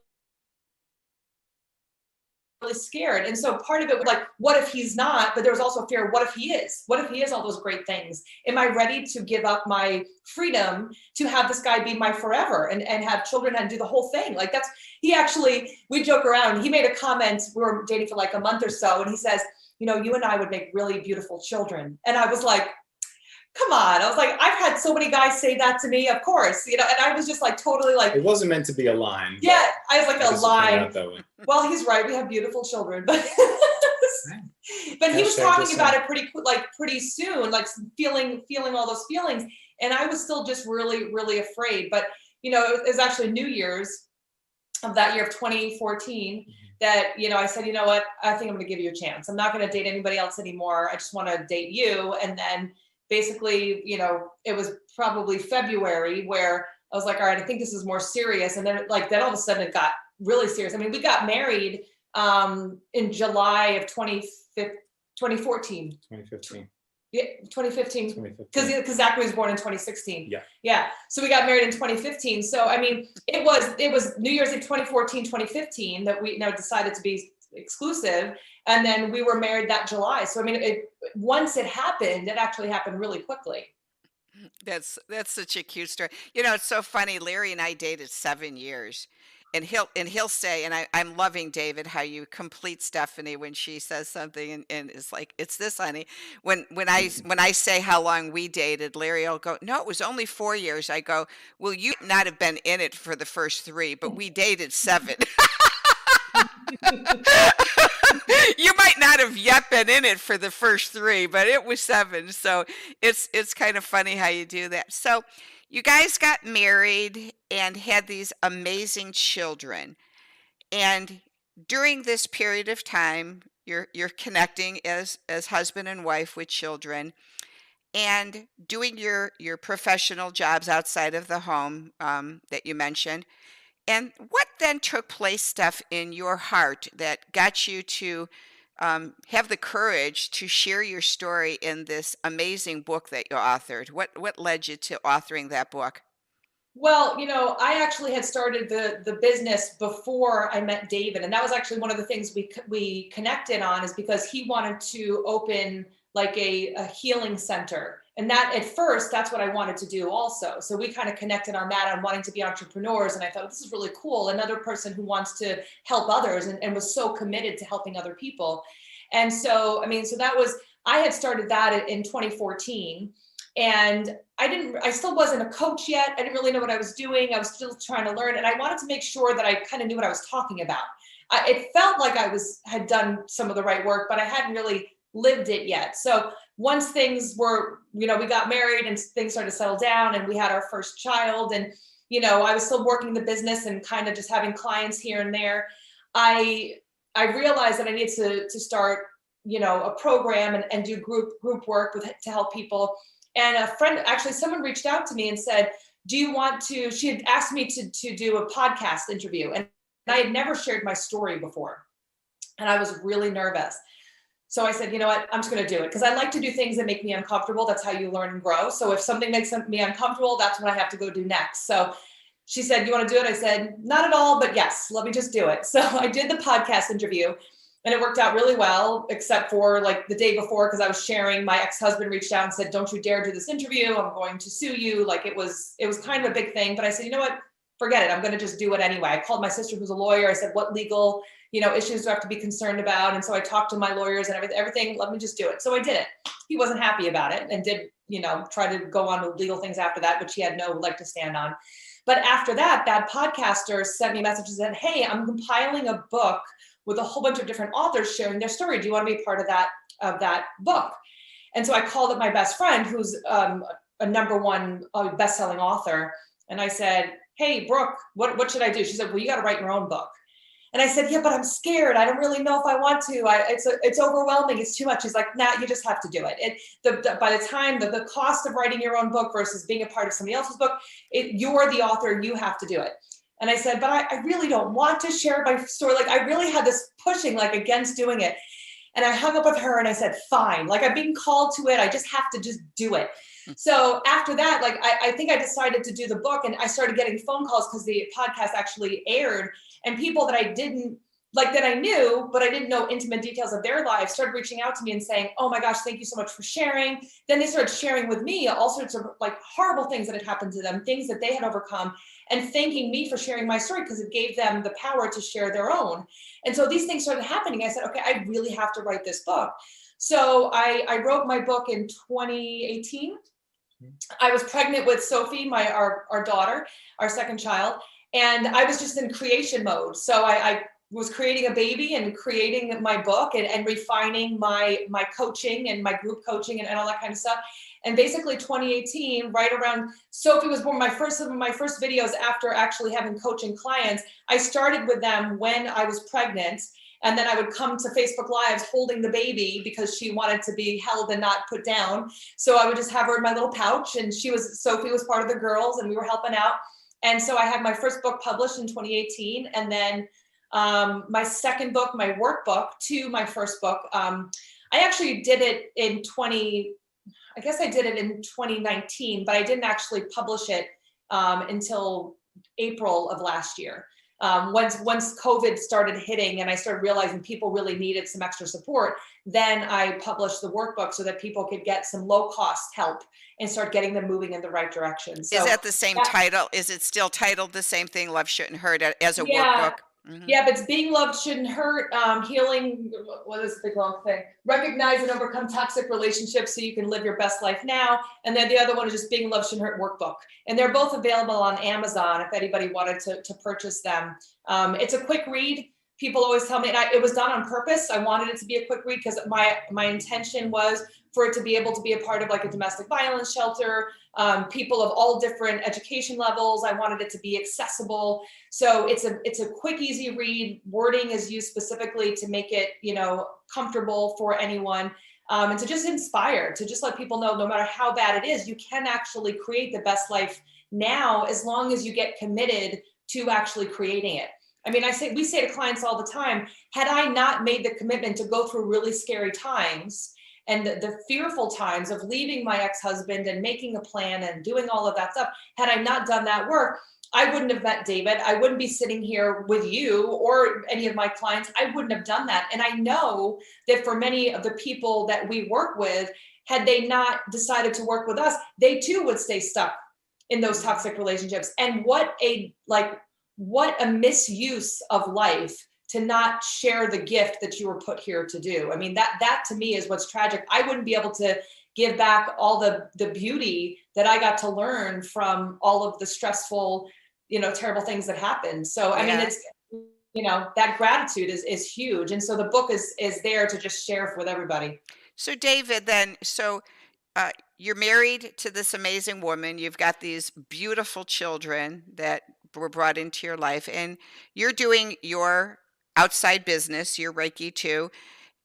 scared. And so part of it was like, what if he's not? But there was also fear, what if he is? What if he is all those great things? Am I ready to give up my freedom to have this guy be my forever and have children and do the whole thing? Like we joke around. He made a comment, we were dating for like a month or so, and he says, you and I would make really beautiful children. And I was like, come on. I was like, I've had so many guys say that to me, of course, and I was just like, totally like. It wasn't meant to be a line. Yeah, I was like a line. Well, he's right. We have beautiful children, but he was talking about it pretty soon, like feeling all those feelings. And I was still just really, really afraid. But, it was actually New Year's of that year of 2014 that, I said, you know what, I think I'm going to give you a chance. I'm not going to date anybody else anymore. I just want to date you. And then basically, it was probably February where I was like, all right, I think this is more serious. And then then all of a sudden it got really serious. I mean, we got married in July of 2014. 2015. Yeah, 2015. Because Zachary was born in 2016. Yeah. Yeah. So we got married in 2015. So, I mean, it was New Year's Eve 2014, 2015 that we decided to be exclusive. And then we were married that July. So, I mean, once it happened, it actually happened really quickly. That's such a cute story. It's so funny. Larry and I dated 7 years. And he'll say, and I'm loving, David, how you complete Stephanie when she says something and it's like, it's this, honey. When I say how long we dated, Larry will go, no, it was only 4 years. I go, well, you might not have been in it for the first 3, but we dated 7. You might not have yet been in it for the first 3, but it was 7. So it's kind of funny how you do that. So you guys got married and had these amazing children. And during this period of time, you're connecting as husband and wife with children and doing your professional jobs outside of the home that you mentioned. And what then took place, Steph, in your heart that got you to have the courage to share your story in this amazing book that you authored? What led you to authoring that book? Well, I actually had started the business before I met David. And that was actually one of the things we connected on, is because he wanted to open like a healing center. And that at first, that's what I wanted to do also. So we kind of connected on that, on wanting to be entrepreneurs. And I thought, this is really cool. Another person who wants to help others and was so committed to helping other people. And so, I had started that in 2014. And I still wasn't a coach yet. I didn't really know what I was doing. I was still trying to learn. And I wanted to make sure that I kind of knew what I was talking about. It felt like I had done some of the right work, but I hadn't really lived it yet. So once things were, we got married and things started to settle down and we had our first child, and, I was still working the business and kind of just having clients here and there. I realized that I needed to start, a program and do group work to help people. And a friend, actually someone reached out to me and said, do you want to, she had asked me to do a podcast interview. And I had never shared my story before. And I was really nervous. So I said, you know what, I'm just going to do it, because I like to do things that make me uncomfortable. That's how you learn and grow. So if something makes me uncomfortable, that's what I have to go do next. So she said, you want to do it? I said, not at all, but yes, let me just do it. So I did the podcast interview and it worked out really well, except for like the day before, because I was sharing, my ex-husband reached out and said, don't you dare do this interview. I'm going to sue you. Like it was kind of a big thing, but I said, you know what, forget it. I'm going to just do it anyway. I called my sister, who's a lawyer. I said, what legal, issues do I have to be concerned about? And so I talked to my lawyers and everything. Let me just do it. So I did it. He wasn't happy about it and did, try to go on to legal things after that, which he had no leg to stand on. But after that podcaster sent me a message and said, hey, I'm compiling a book with a whole bunch of different authors sharing their story. Do you want to be a part of that book? And so I called up my best friend, who's a #1 best-selling author. And I said, hey, Brooke, what should I do? She said, well, you got to write your own book. And I said, yeah, but I'm scared. I don't really know if I want to. It's overwhelming. It's too much. He's like, nah, you just have to do it. By the time the cost of writing your own book versus being a part of somebody else's book, you're the author, you have to do it. And I said, but I really don't want to share my story. Like, I really had this pushing like against doing it. And I hung up with her and I said, fine, like I'm being called to it. I just have to just do it. So after that, like, I think I decided to do the book, and I started getting phone calls because the podcast actually aired, and people that I didn't like, that I knew, but I didn't know intimate details of their lives, started reaching out to me and saying, oh my gosh, thank you so much for sharing. Then they started sharing with me all sorts of like horrible things that had happened to them, things that they had overcome, and thanking me for sharing my story because it gave them the power to share their own. And so these things started happening. I said, okay, I really have to write this book. So I wrote my book in 2018. I was pregnant with Sophie, our daughter, our second child, and I was just in creation mode. So I was creating a baby and creating my book and refining my coaching and my group coaching and all that kind of stuff. And basically 2018, right around Sophie was born, some of my first videos after actually having coaching clients, I started with them when I was pregnant. And then I would come to Facebook Lives holding the baby because she wanted to be held and not put down. So I would just have her in my little pouch, and Sophie was part of the girls, and we were helping out. And so I had my first book published in 2018. And then my second book, my workbook to my first book, I actually did it in 2019, but I didn't actually publish it until April of last year. Once COVID started hitting and I started realizing people really needed some extra support, then I published the workbook so that people could get some low cost help and start getting them moving in the right direction. So is that the same title? Is it still titled the same thing, Love Shouldn't Hurt, as a yeah, workbook? Mm-hmm. Yeah, but it's Being Loved Shouldn't Hurt, healing, what is the big long thing? Recognize and overcome toxic relationships so you can live your best life now. And then the other one is just Being Loved Shouldn't Hurt workbook. And they're both available on Amazon if anybody wanted to purchase them. It's a quick read. People always tell me, and it was done on purpose. I wanted it to be a quick read because my intention was for it to be able to be a part of like a domestic violence shelter, people of all different education levels. I wanted it to be accessible. So it's a quick, easy read. Wording is used specifically to make it, comfortable for anyone. And to just inspire, to just let people know, no matter how bad it is, you can actually create the best life now, as long as you get committed to actually creating it. I mean, we say to clients all the time, had I not made the commitment to go through really scary times and the fearful times of leaving my ex-husband and making a plan and doing all of that stuff, had I not done that work, I wouldn't have met David. I wouldn't be sitting here with you or any of my clients. I wouldn't have done that. And I know that for many of the people that we work with, had they not decided to work with us, they too would stay stuck in those toxic relationships. And what a misuse of life to not share the gift that you were put here to do. I mean, that to me is what's tragic. I wouldn't be able to give back all the beauty that I got to learn from all of the stressful, terrible things that happened. So, I mean, it's, that gratitude is huge. And so the book is there to just share with everybody. So David, then, you're married to this amazing woman. You've got these beautiful children that were brought into your life, and you're doing your outside business, your Reiki too.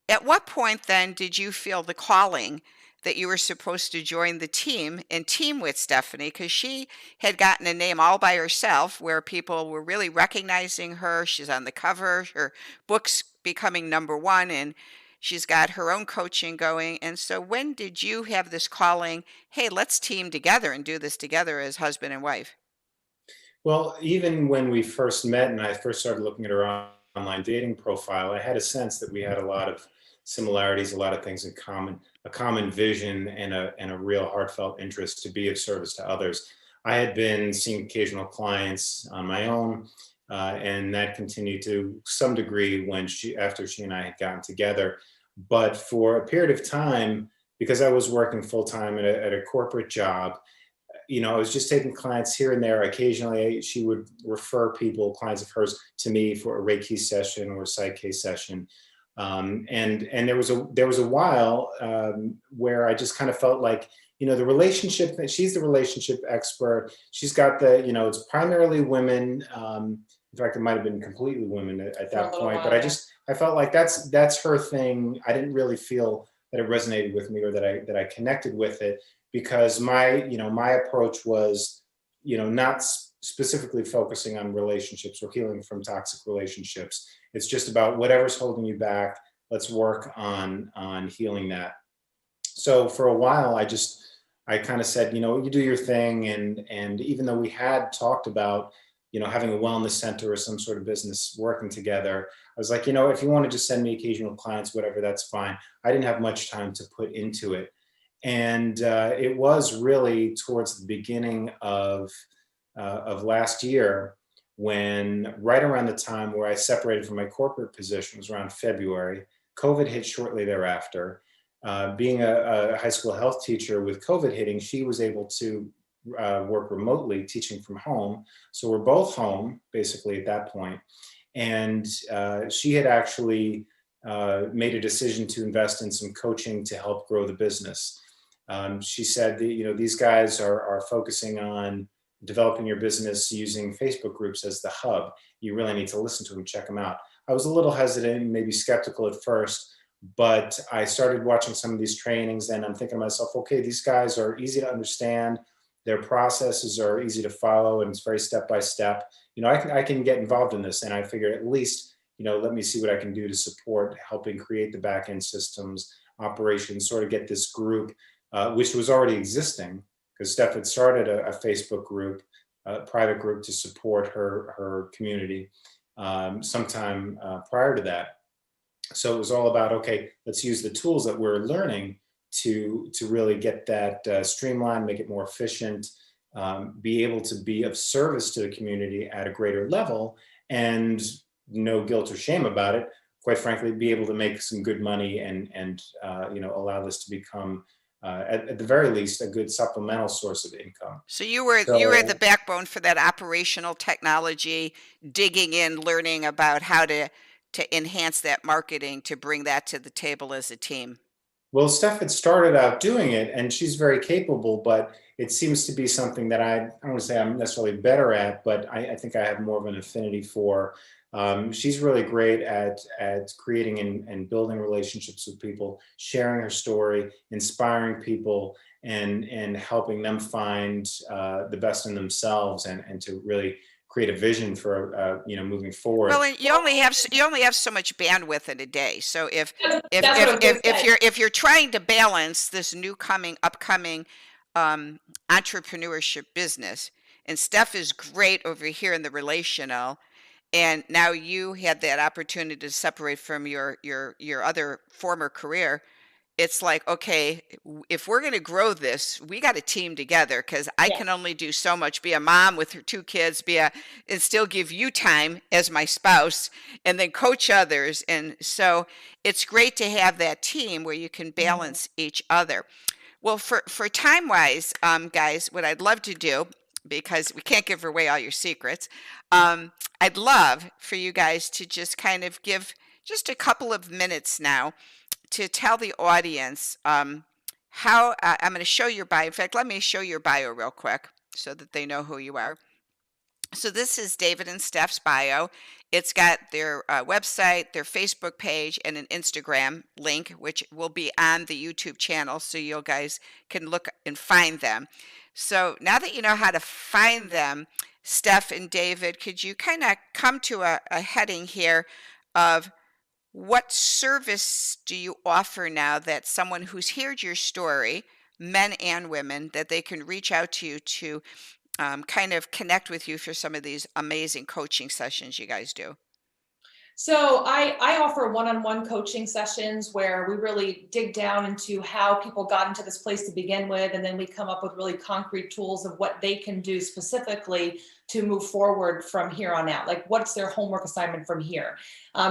At what point then did you feel the calling that you were supposed to join the team and team with Stephanie? Because she had gotten a name all by herself where people were really recognizing her. She's on the cover, her book's becoming #1, and she's got her own coaching going. And so when did you have this calling, hey, let's team together and do this together as husband and wife? Well, even when we first met and I first started looking at her online dating profile, I had a sense that we had a lot of similarities, a lot of things in common, a common vision and a real heartfelt interest to be of service to others. I had been seeing occasional clients on my own, and that continued to some degree after she and I had gotten together. But for a period of time, because I was working full time at a corporate job, I was just taking clients here and there. Occasionally, she would refer clients of hers, to me for a Reiki session or a PSYCH-K session. And there was a while where I just kind of felt like, the relationship, that she's the relationship expert. She's got it's primarily women. In fact, it might have been completely women at that point. But while, I felt like that's her thing. I didn't really feel that it resonated with me or that I connected with it, because my approach was, not specifically focusing on relationships or healing from toxic relationships. It's just about whatever's holding you back. Let's work on healing that. So for a while, I kind of said, you do your thing. And even though we had talked about, having a wellness center or some sort of business working together, I was like, if you want to just send me occasional clients, whatever, that's fine. I didn't have much time to put into it. And it was really towards the beginning of last year, when right around the time where I separated from my corporate position, was around February. COVID hit shortly thereafter. Being a high school health teacher, with COVID hitting, she was able to work remotely, teaching from home. So we're both home basically at that point. And she had actually made a decision to invest in some coaching to help grow the business. She said that, these guys are focusing on developing your business using Facebook groups as the hub. You really need to listen to them, check them out. I was a little hesitant, maybe skeptical at first, but I started watching some of these trainings, and I'm thinking to myself, okay, these guys are easy to understand. Their processes are easy to follow, and it's very step by step. I can get involved in this, and I figured at least, let me see what I can do to support helping create the back end systems, operations, sort of get this group, which was already existing, because Steph had started a Facebook group, a private group to support her community sometime prior to that. So it was all about, okay, let's use the tools that we're learning to really get that streamlined, make it more efficient, be able to be of service to the community at a greater level, and no guilt or shame about it. Quite frankly, be able to make some good money and allow this to become, at the very least, a good supplemental source of income. So you were the backbone for that operational technology, digging in, learning about how to enhance that marketing, to bring that to the table as a team. Well, Steph had started out doing it, and she's very capable, but it seems to be something that I don't want to say I'm necessarily better at, but I think I have more of an affinity for. She's really great at creating and building relationships with people, sharing her story, inspiring people, and helping them find the best in themselves, and to really create a vision for moving forward. Well, and you only have so much bandwidth in a day. So if you're trying to balance this upcoming entrepreneurship business, and Steph is great over here in the relational, and now you had that opportunity to separate from your other former career, it's like, okay, if we're going to grow this, we got to team together, because I can only do so much, be a mom with her 2 kids, and still give you time as my spouse, and then coach others. And so it's great to have that team where you can balance each other. Well, for time-wise, guys, what I'd love to do, because we can't give away all your secrets, I'd love for you guys to just kind of give just a couple of minutes now to tell the audience how I'm going to show your bio. In fact, let me show your bio real quick so that they know who you are. So this is David and Steph's bio. It's got their website, their Facebook page, and an Instagram link, which will be on the YouTube channel, so you guys can look and find them. So now that you know how to find them, Steph and David, could you kind of come to a heading here of what service do you offer now that someone who's heard your story, men and women, that they can reach out to you to kind of connect with you for some of these amazing coaching sessions you guys do? So I offer one-on-one coaching sessions where we really dig down into how people got into this place to begin with, and then we come up with really concrete tools of what they can do specifically to move forward from here on out. Like, what's their homework assignment from here?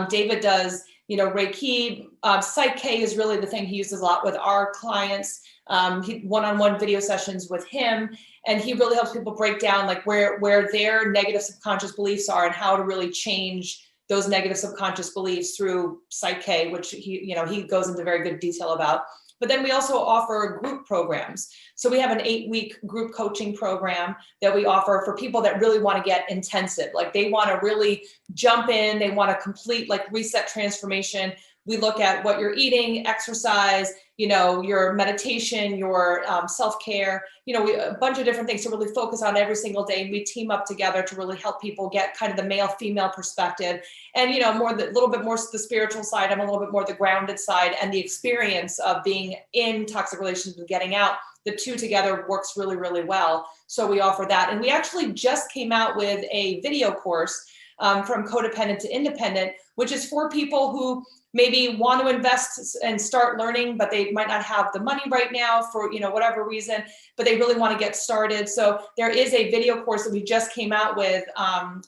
David does, Reiki. PSYCH-K is really the thing he uses a lot with our clients. One-on-one video sessions with him, and he really helps people break down like where their negative subconscious beliefs are and how to really change those negative subconscious beliefs through PSYCH-K, which he goes into very good detail about. But then we also offer group programs. So we have an 8-week group coaching program that we offer for people that really want to get intensive. Like they want to really jump in, they want a complete like reset transformation. We look at what you're eating, exercise, your meditation, your self-care, a bunch of different things to really focus on every single day. And we team up together to really help people get kind of the male-female perspective and, a little bit more the spiritual side. I'm a little bit more the grounded side, and the experience of being in toxic relationships and getting out. The two together works really, really well. So we offer that. And we actually just came out with a video course from codependent to independent, which is for people who maybe want to invest and start learning, but they might not have the money right now for, whatever reason, but they really want to get started. So there is a video course that we just came out with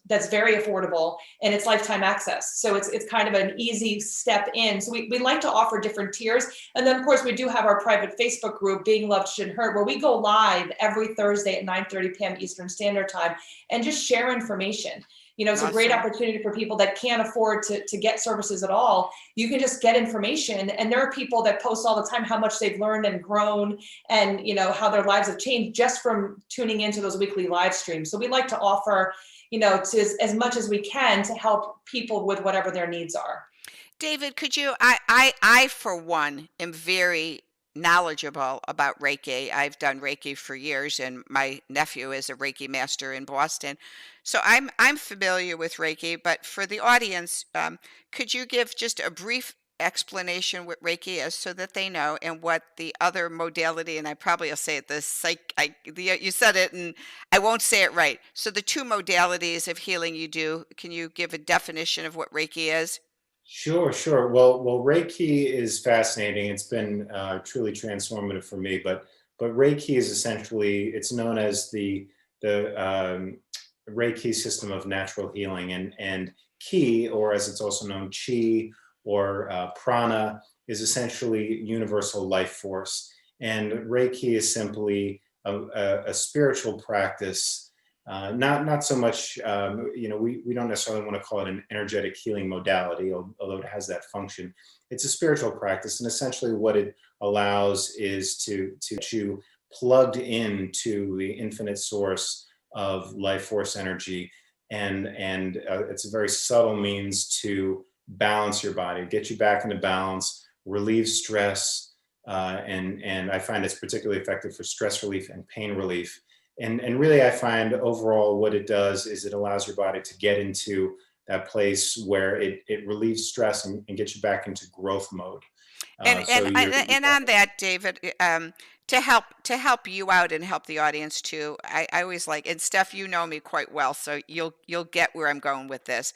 that's very affordable, and it's lifetime access. So it's kind of an easy step in. So we like to offer different tiers. And then of course we do have our private Facebook group, Being Loved Shouldn't Hurt, where we go live every Thursday at 9:30 p.m. Eastern Standard Time and just share information. It's a great opportunity for people that can't afford to get services at all. You can just get information. And there are people that post all the time how much they've learned and grown and, how their lives have changed just from tuning into those weekly live streams. So we like to offer, to as much as we can to help people with whatever their needs are. David, could you, I for one, am very knowledgeable about Reiki. I've done Reiki for years, and my nephew is a Reiki Master in Boston. So I'm familiar with Reiki, but for the audience, could you give just a brief explanation what Reiki is so that they know, and what the other modality, and I probably will say it you said it and I won't say it right. So the two modalities of healing you do, can you give a definition of what Reiki is? Sure. Well, Reiki is fascinating. It's been truly transformative for me. But Reiki is essentially, it's known as the Reiki system of natural healing, and Ki, or as it's also known, Chi or Prana, is essentially universal life force. And Reiki is simply a spiritual practice. Not so much, we don't necessarily want to call it an energetic healing modality, although it has that function. It's a spiritual practice, and essentially what it allows is to plugged into the infinite source of life force energy, and it's a very subtle means to balance your body, get you back into balance, relieve stress, and I find it's particularly effective for stress relief and pain relief. And really, I find overall what it does is it allows your body to get into that place where it relieves stress and gets you back into growth mode. And on that, David, to help you out and help the audience too, I always like, and Steph, you know me quite well, so you'll get where I'm going with this.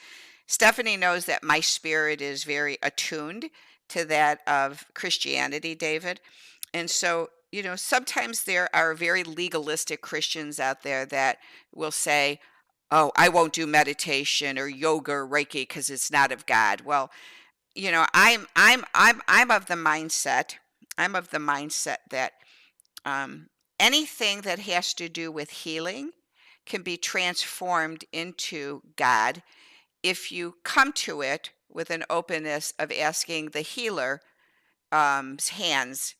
Stephanie knows that my spirit is very attuned to that of Christianity, David, and so sometimes there are very legalistic Christians out there that will say, "Oh, I won't do meditation or yoga or Reiki because it's not of God." Well, I'm of the mindset. I'm of the mindset that anything that has to do with healing can be transformed into God if you come to it with an openness of asking the healer hands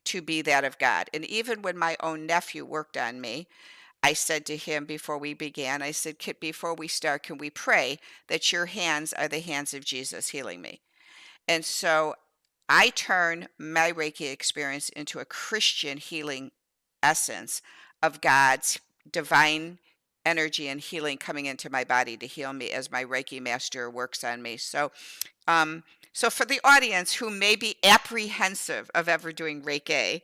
to be that of God. And even when my own nephew worked on me, I said to him before we began, I said, "Kit, before we start, can we pray that your hands are the hands of Jesus healing me?" And so I turn my Reiki experience into a Christian healing essence of God's divine energy and healing coming into my body to heal me as my Reiki master works on me. So for the audience who may be apprehensive of ever doing Reiki,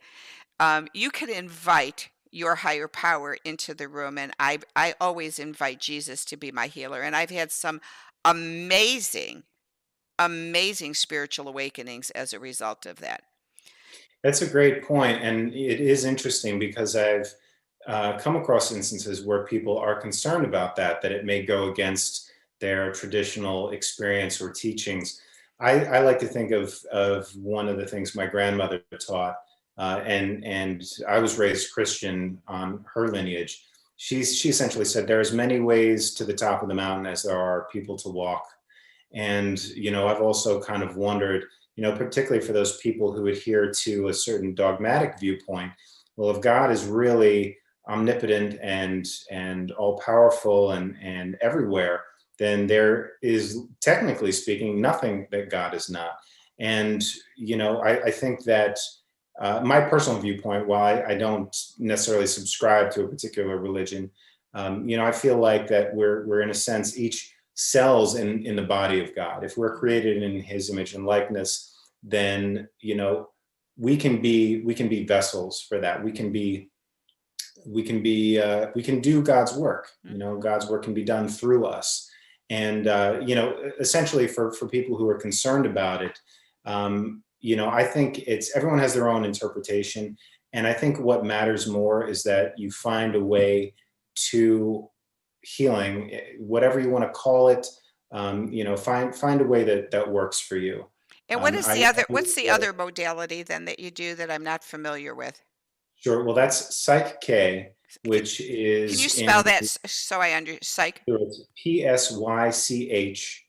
you can invite your higher power into the room. And I always invite Jesus to be my healer. And I've had some amazing spiritual awakenings as a result of that. That's a great point. And it is interesting because I've come across instances where people are concerned about that it may go against their traditional experience or teachings. I like to think of one of the things my grandmother taught, and I was raised Christian on her lineage. She essentially said, there are as many ways to the top of the mountain as there are people to walk. And, I've also kind of wondered, particularly for those people who adhere to a certain dogmatic viewpoint. Well, if God is really omnipotent and all powerful and everywhere, then there is, technically speaking, nothing that God is not. And, I think that my personal viewpoint, while I don't necessarily subscribe to a particular religion, I feel like that we're in a sense each cells in the body of God. If we're created in His image and likeness, then we can be vessels for that. We can do God's work. God's work can be done through us. And essentially for people who are concerned about it, I think everyone has their own interpretation. And I think what matters more is that you find a way to healing, whatever you want to call it. Find a way that works for you. And what's the other modality then that you do that I'm not familiar with? Sure. Well, that's PSYCH-K, which is. Can you spell that so I understand? It's PSYCH-K.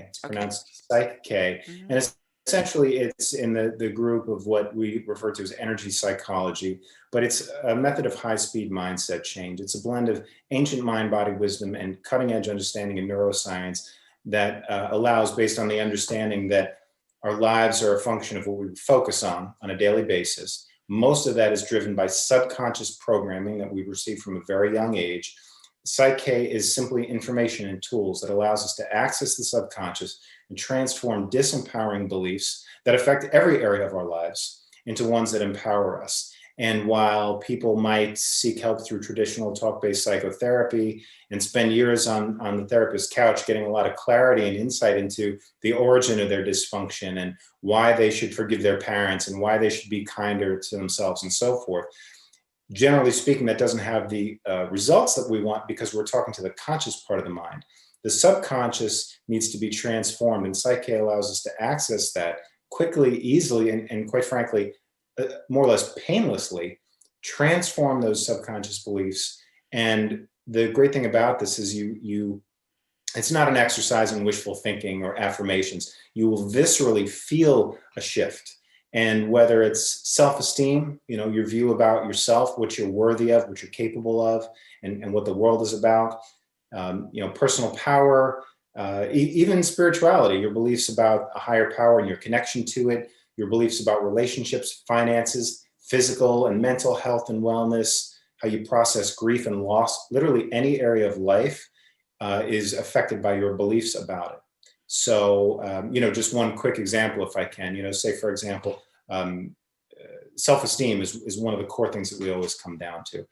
It's pronounced PSYCH-K. Mm-hmm. And essentially it's in the group of what we refer to as energy psychology, but it's a method of high-speed mindset change. It's a blend of ancient mind-body wisdom and cutting-edge understanding in neuroscience that allows, based on the understanding that our lives are a function of what we focus on a daily basis. Most of that is driven by subconscious programming that we receive from a very young age. PSYCH-K is simply information and tools that allows us to access the subconscious and transform disempowering beliefs that affect every area of our lives into ones that empower us. And while people might seek help through traditional talk-based psychotherapy and spend years on the therapist's couch getting a lot of clarity and insight into the origin of their dysfunction and why they should forgive their parents and why they should be kinder to themselves and so forth, generally speaking, that doesn't have the results that we want because we're talking to the conscious part of the mind. The subconscious needs to be transformed, and PSYCH-K allows us to access that quickly, easily, and quite frankly, more or less painlessly, transform those subconscious beliefs. And the great thing about this is it's not an exercise in wishful thinking or affirmations. You will viscerally feel a shift. And whether it's self-esteem, your view about yourself, what you're worthy of, what you're capable of, and what the world is about, personal power, even spirituality, your beliefs about a higher power and your connection to it, your beliefs about relationships, finances, physical and mental health and wellness, how you process grief and loss, literally any area of life is affected by your beliefs about it. So, just one quick example, if I can, say, for example, self-esteem is one of the core things that we always come down to.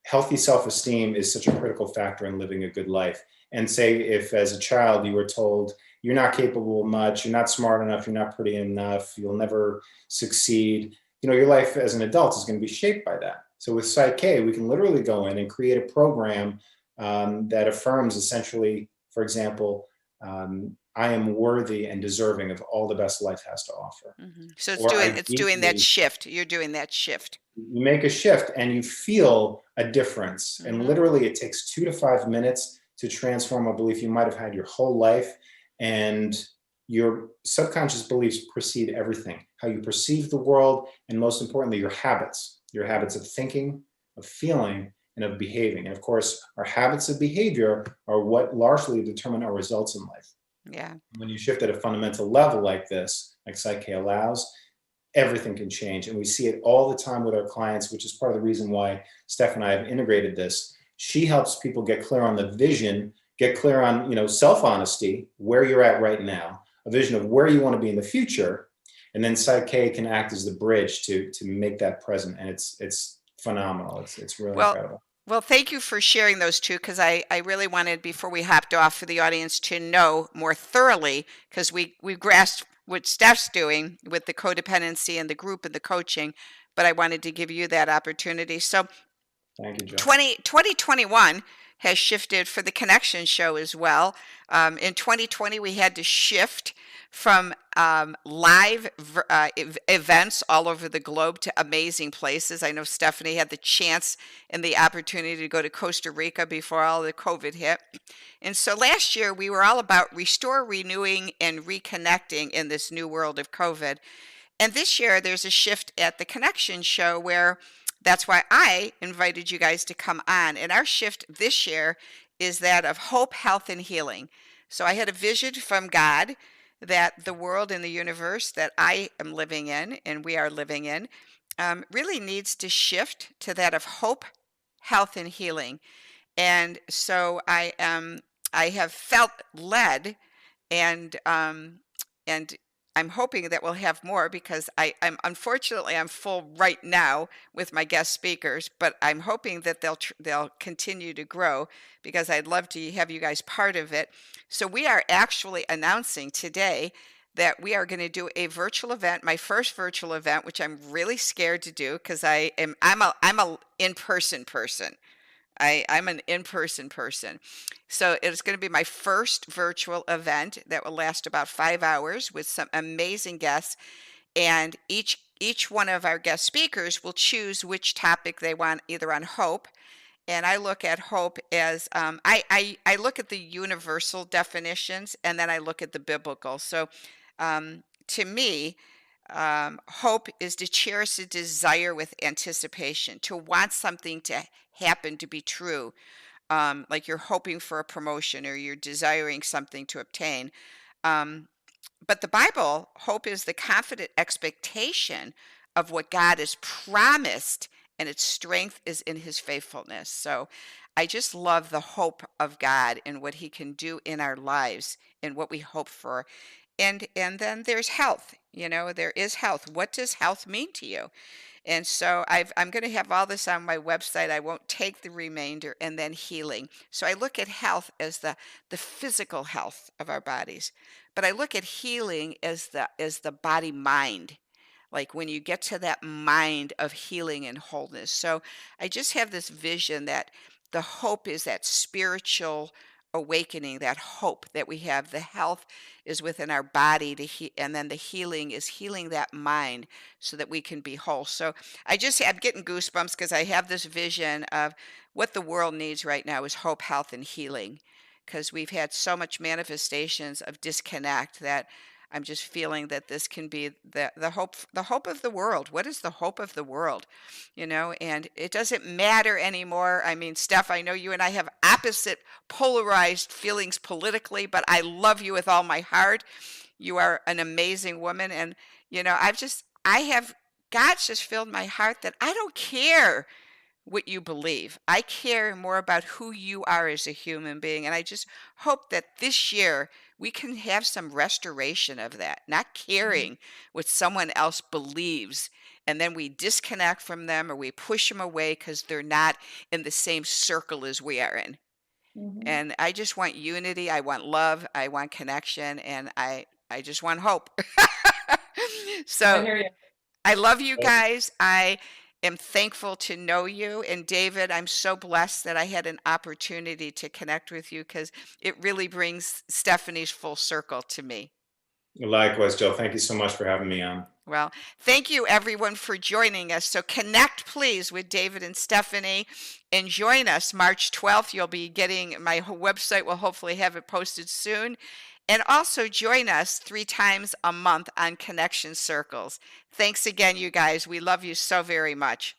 Healthy self-esteem is such a critical factor in living a good life. And say if as a child you were told you're not capable of much, you're not smart enough, you're not pretty enough, you'll never succeed, your life as an adult is going to be shaped by that. So with PSYCH-K, we can literally go in and create a program that affirms essentially, for example, I am worthy and deserving of all the best life has to offer. Mm-hmm. So it's doing that shift. You're doing that shift. You make a shift and you feel a difference. Mm-hmm. And literally it takes 2 to 5 minutes to transform a belief you might have had your whole life. And your subconscious beliefs precede everything, how you perceive the world, and most importantly, your habits of thinking, of feeling, and of behaving. And of course, our habits of behavior are what largely determine our results in life. Yeah. When you shift at a fundamental level like this, like PSYCH-K allows, everything can change. And we see it all the time with our clients, which is part of the reason why Steph and I have integrated this. She helps people get clear on the vision, get clear on, self-honesty, where you're at right now, a vision of where you want to be in the future. And then PSYCH-K can act as the bridge to make that present. And it's phenomenal. It's really incredible. Well, thank you for sharing those two, because I really wanted, before we hopped off, for the audience to know more thoroughly, because we grasped what Steph's doing with the codependency and the group and the coaching, but I wanted to give you that opportunity. So thank you, Joe. 2021 has shifted for the Connection Show as well. In 2020, we had to shift from live events all over the globe to amazing places. I know Stephanie had the chance and the opportunity to go to Costa Rica before all the COVID hit. And so last year, we were all about restore, renewing, and reconnecting in this new world of COVID. And this year, there's a shift at the Connection Show where that's why I invited you guys to come on. And our shift this year is that of hope, health, and healing. So I had a vision from God that the world and the universe that I am living in and we are living in really needs to shift to that of hope, health, and healing. And so I have felt led, and I'm hoping that we'll have more because I'm unfortunately I'm full right now with my guest speakers, but I'm hoping that they'll continue to grow because I'd love to have you guys part of it. So we are actually announcing today that we are going to do a virtual event, my first virtual event, which I'm really scared to do because I'm a in-person person. I'm an in-person person. So it's going to be my first virtual event that will last about 5 hours with some amazing guests. And each one of our guest speakers will choose which topic they want, either on hope. And I look at hope as, I look at the universal definitions and then I look at the biblical. So to me, hope is to cherish a desire with anticipation, to want something to happen to be true, like you're hoping for a promotion or you're desiring something to obtain. But the Bible, hope is the confident expectation of what God has promised, and its strength is in his faithfulness. So I just love the hope of God and what he can do in our lives and what we hope for. And then there's health. There is health. What does health mean to you? And so I'm going to have all this on my website. I won't take the remainder. And then healing. So I look at health as the physical health of our bodies, but I look at healing as the body mind. Like when you get to that mind of healing and wholeness. So I just have this vision that the hope is that spiritual awakening, that hope that we have. The health is within our body and then the healing is healing that mind so that we can be whole. So I'm getting goosebumps because I have this vision of what the world needs right now is hope, health, and healing, because we've had so much manifestations of disconnect that I'm just feeling that this can be the hope of the world. What is the hope of the world? And it doesn't matter anymore. I mean, Steph, I know you and I have opposite polarized feelings politically, but I love you with all my heart. You are an amazing woman. And, God's just filled my heart that I don't care what you believe. I care more about who you are as a human being. And I just hope that this year we can have some restoration of that, not caring what someone else believes. And then we disconnect from them or we push them away because they're not in the same circle as we are in. And I just want unity. I want love. I want connection. And I just want hope. So I hear you. I love you guys. I am thankful to know you. And David, I'm so blessed that I had an opportunity to connect with you because it really brings Stephanie's full circle to me. Likewise, Jill. Thank you so much for having me on. Well, thank you everyone for joining us. So connect please with David and Stephanie and join us March 12th. You'll be getting my website will hopefully have it posted soon. And also join us 3 times a month on Connection Circles. Thanks again, you guys. We love you so very much.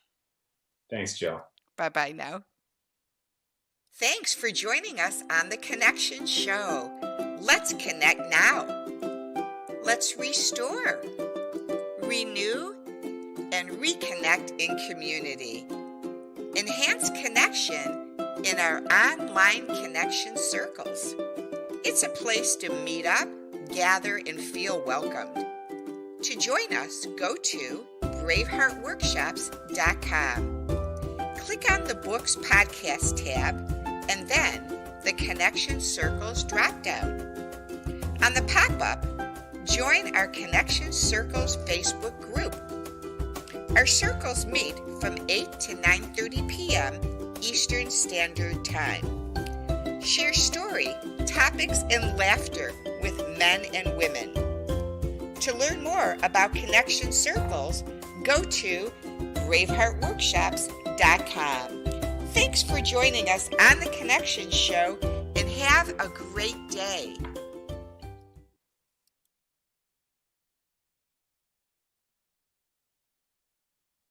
Thanks, Jill. Bye-bye now. Thanks for joining us on The Connection Show. Let's connect now. Let's restore, renew, and reconnect in community. Enhance connection in our online Connection Circles. It's a place to meet up, gather, and feel welcomed. To join us, go to braveheartworkshops.com. Click on the Books Podcast tab and then the Connection Circles drop-down. On the pop-up, join our Connection Circles Facebook group. Our circles meet from 8 to 9:30 p.m. Eastern Standard Time. Share story, topics, and laughter with men and women. To learn more about Connection Circles, go to braveheartworkshops.com. Thanks for joining us on the Connection Show, and have a great day.